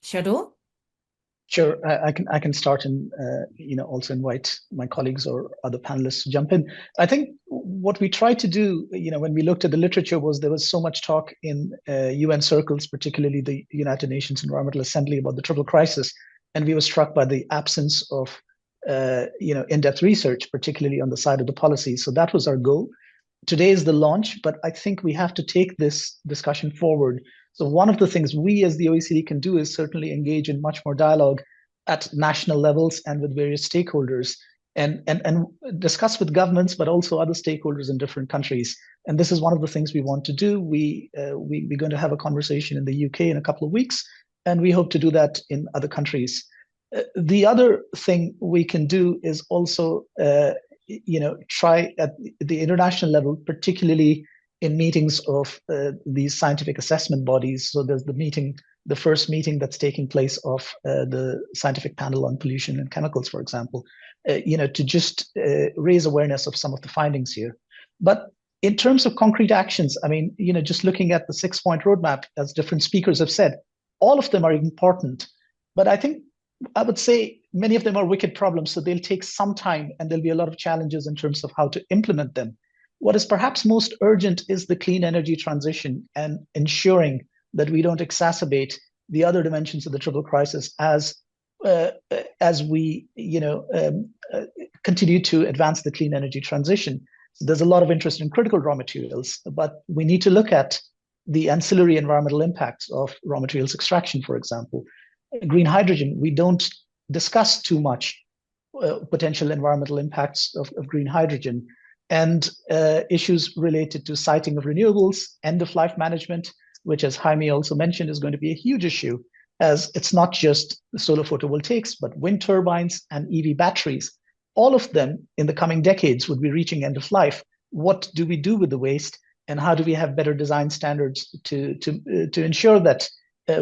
Shadow? Sure, I can start and also invite my colleagues or other panelists to jump in. I think what we tried to do, when we looked at the literature, was there was so much talk in UN circles, particularly the United Nations Environmental Assembly, about the triple crisis, and we were struck by the absence of in-depth research, particularly on the side of the policy. So that was our goal. Today is the launch, but I think we have to take this discussion forward. So one of the things we as the OECD can do is certainly engage in much more dialogue at national levels and with various stakeholders and discuss with governments, but also other stakeholders in different countries. And this is one of the things we want to do. We're going to have a conversation in the UK in a couple of weeks, and we hope to do that in other countries. The other thing we can do is also try at the international level, particularly in meetings of these scientific assessment bodies. So there's the first meeting that's taking place of the scientific panel on pollution and chemicals, for example, to just raise awareness of some of the findings here. But in terms of concrete actions, I mean, just looking at the 6-point roadmap, as different speakers have said, all of them are important. But I would say many of them are wicked problems, so they'll take some time and there'll be a lot of challenges in terms of how to implement them. What is perhaps most urgent is the clean energy transition and ensuring that we don't exacerbate the other dimensions of the triple crisis as we continue to advance the clean energy transition. So there's a lot of interest in critical raw materials, but we need to look at the ancillary environmental impacts of raw materials extraction, for example. Green hydrogen, we don't discuss too much potential environmental impacts of green hydrogen, and issues related to siting of renewables, end-of-life management, which, as Jaime also mentioned, is going to be a huge issue, as it's not just solar photovoltaics, but wind turbines and EV batteries. All of them in the coming decades would be reaching end of life. What do we do with the waste, and how do we have better design standards to ensure that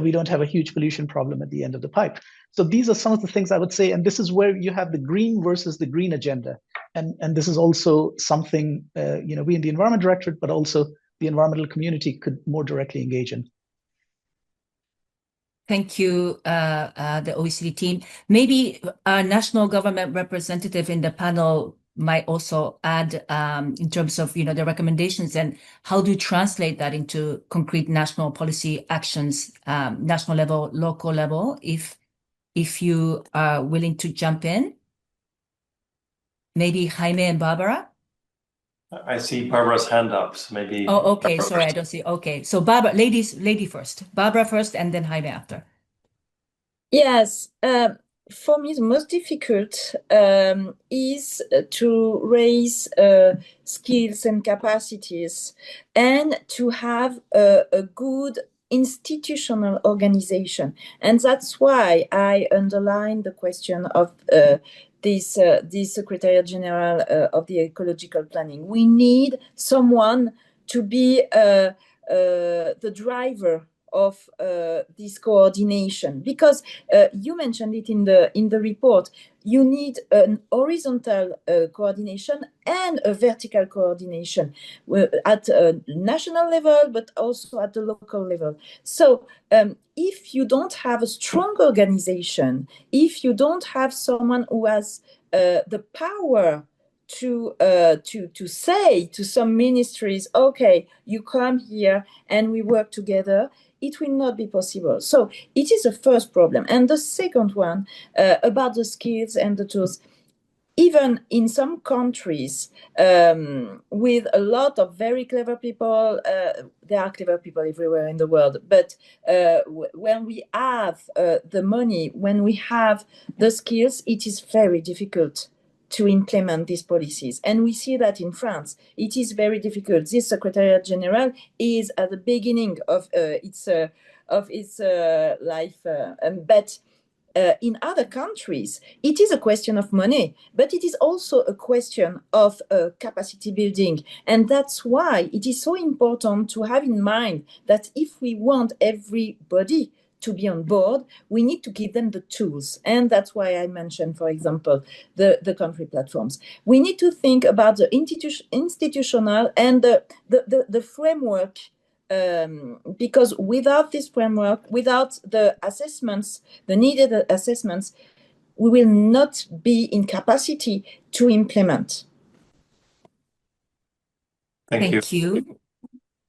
we don't have a huge pollution problem at the end of the pipe? So these are some of the things I would say, and this is where you have the green versus the green agenda. And this is also something we in the Environment Directorate, but also the environmental community could more directly engage in. Thank you, the OECD team. Maybe our national government representative in the panel might also add in terms of the recommendations and how to translate that into concrete national policy actions, national level, local level, if you are willing to jump in. Maybe Jaime and Barbara? I see Barbara's hand up, so maybe... Oh, okay, sorry, I don't see. Okay, so Barbara, lady first. Barbara first, and then Jaime after. Yes, for me, the most difficult is to raise skills and capacities and to have a good institutional organization. And that's why I underline the question of this Secretariat General of the Ecological Planning. We need someone to be the driver of this coordination, because you mentioned it in the report. You need an horizontal coordination and a vertical coordination at a national level, but also at the local level. So if you don't have a strong organization, if you don't have someone who has the power to say to some ministries, okay, you come here and we work together, it will not be possible. So it is a first problem. And the second one, about the skills and the tools, even in some countries with a lot of very clever people, there are clever people everywhere in the world, but when we have the money, when we have the skills, it is very difficult to implement these policies. And we see that in France. It is very difficult. This Secretariat General is at the beginning of its life, but in other countries, it is a question of money, but it is also a question of capacity building. And that's why it is so important to have in mind that if we want everybody to be on board, we need to give them the tools. And that's why I mentioned, for example, the country platforms. We need to think about the institutional and the framework because without this framework, without the assessments, the needed assessments, we will not be in capacity to implement. Thank you.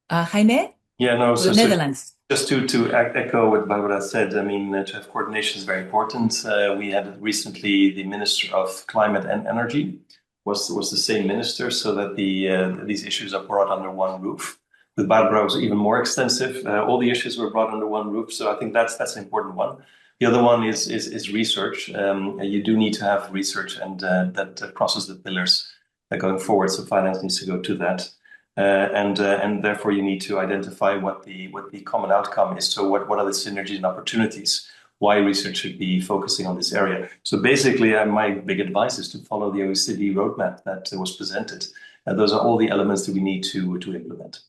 Jaime? Yeah, no, the Netherlands. Just to echo what Barbara said, I mean, to have coordination is very important. We had recently the Minister of Climate and Energy was the same minister, so that these issues are brought under one roof. With Barbara, it was even more extensive. All the issues were brought under one roof, so I think that's an important one. The other one is research. You do need to have research, and that crosses the pillars going forward. So finance needs to go to that. And therefore you need to identify what the common outcome is. So what are the synergies and opportunities? Why research should be focusing on this area? So basically, my big advice is to follow the OECD roadmap that was presented. And those are all the elements that we need to implement.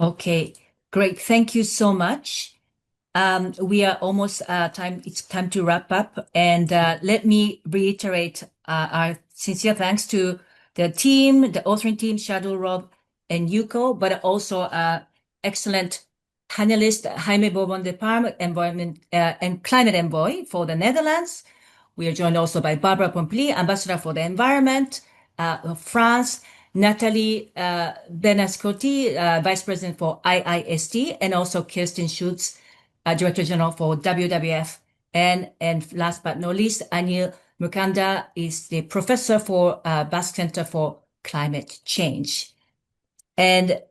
Okay, great. Thank you so much. We are almost time. It's time to wrap up. And let me reiterate our sincere thanks to the team, the authoring team, Shardul, Rob, and Yuko, but also excellent panelist Jaime Bourbon de Parme, Environment and Climate Envoy for the Netherlands. We are joined also by Barbara Pompili, Ambassador for the Environment of France, Nathalie Benascotti, Vice President for IIST, and also Kirsten Schutz, Director General for WWF. And last but not least, Anil Mukanda is the professor for Basque Center for Climate Change. And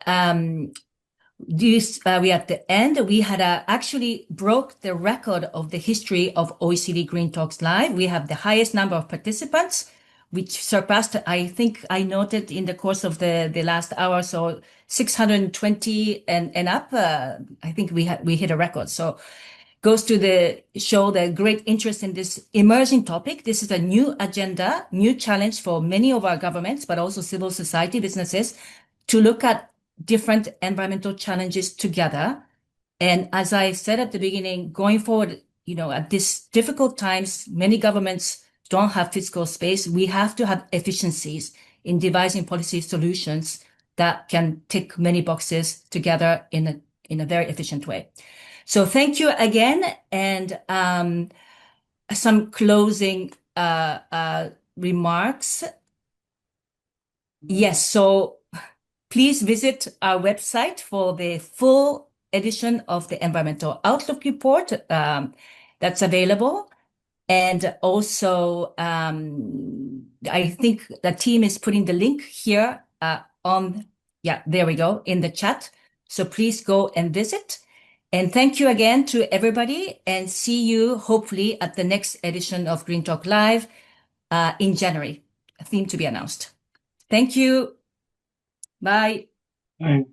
we at the end, we had actually broke the record of the history of OECD Green Talks Live. We have the highest number of participants, which surpassed, I think I noted in the course of the last hour, so 620 and up. I think we hit a record. So goes to show the great interest in this emerging topic. This is a new agenda, new challenge for many of our governments, but also civil society businesses to look at different environmental challenges together. And as I said at the beginning, going forward, at these difficult times, many governments don't have fiscal space. We have to have efficiencies in devising policy solutions that can tick many boxes together in a very efficient way. So thank you again, and some closing remarks. Yes, so please visit our website for the full edition of the Environmental Outlook report that's available. And also, I think the team is putting the link here there we go, in the chat. So please go and visit. And thank you again to everybody, and see you hopefully at the next edition of Green Talk Live in January, a theme to be announced. Thank you. Bye. Bye.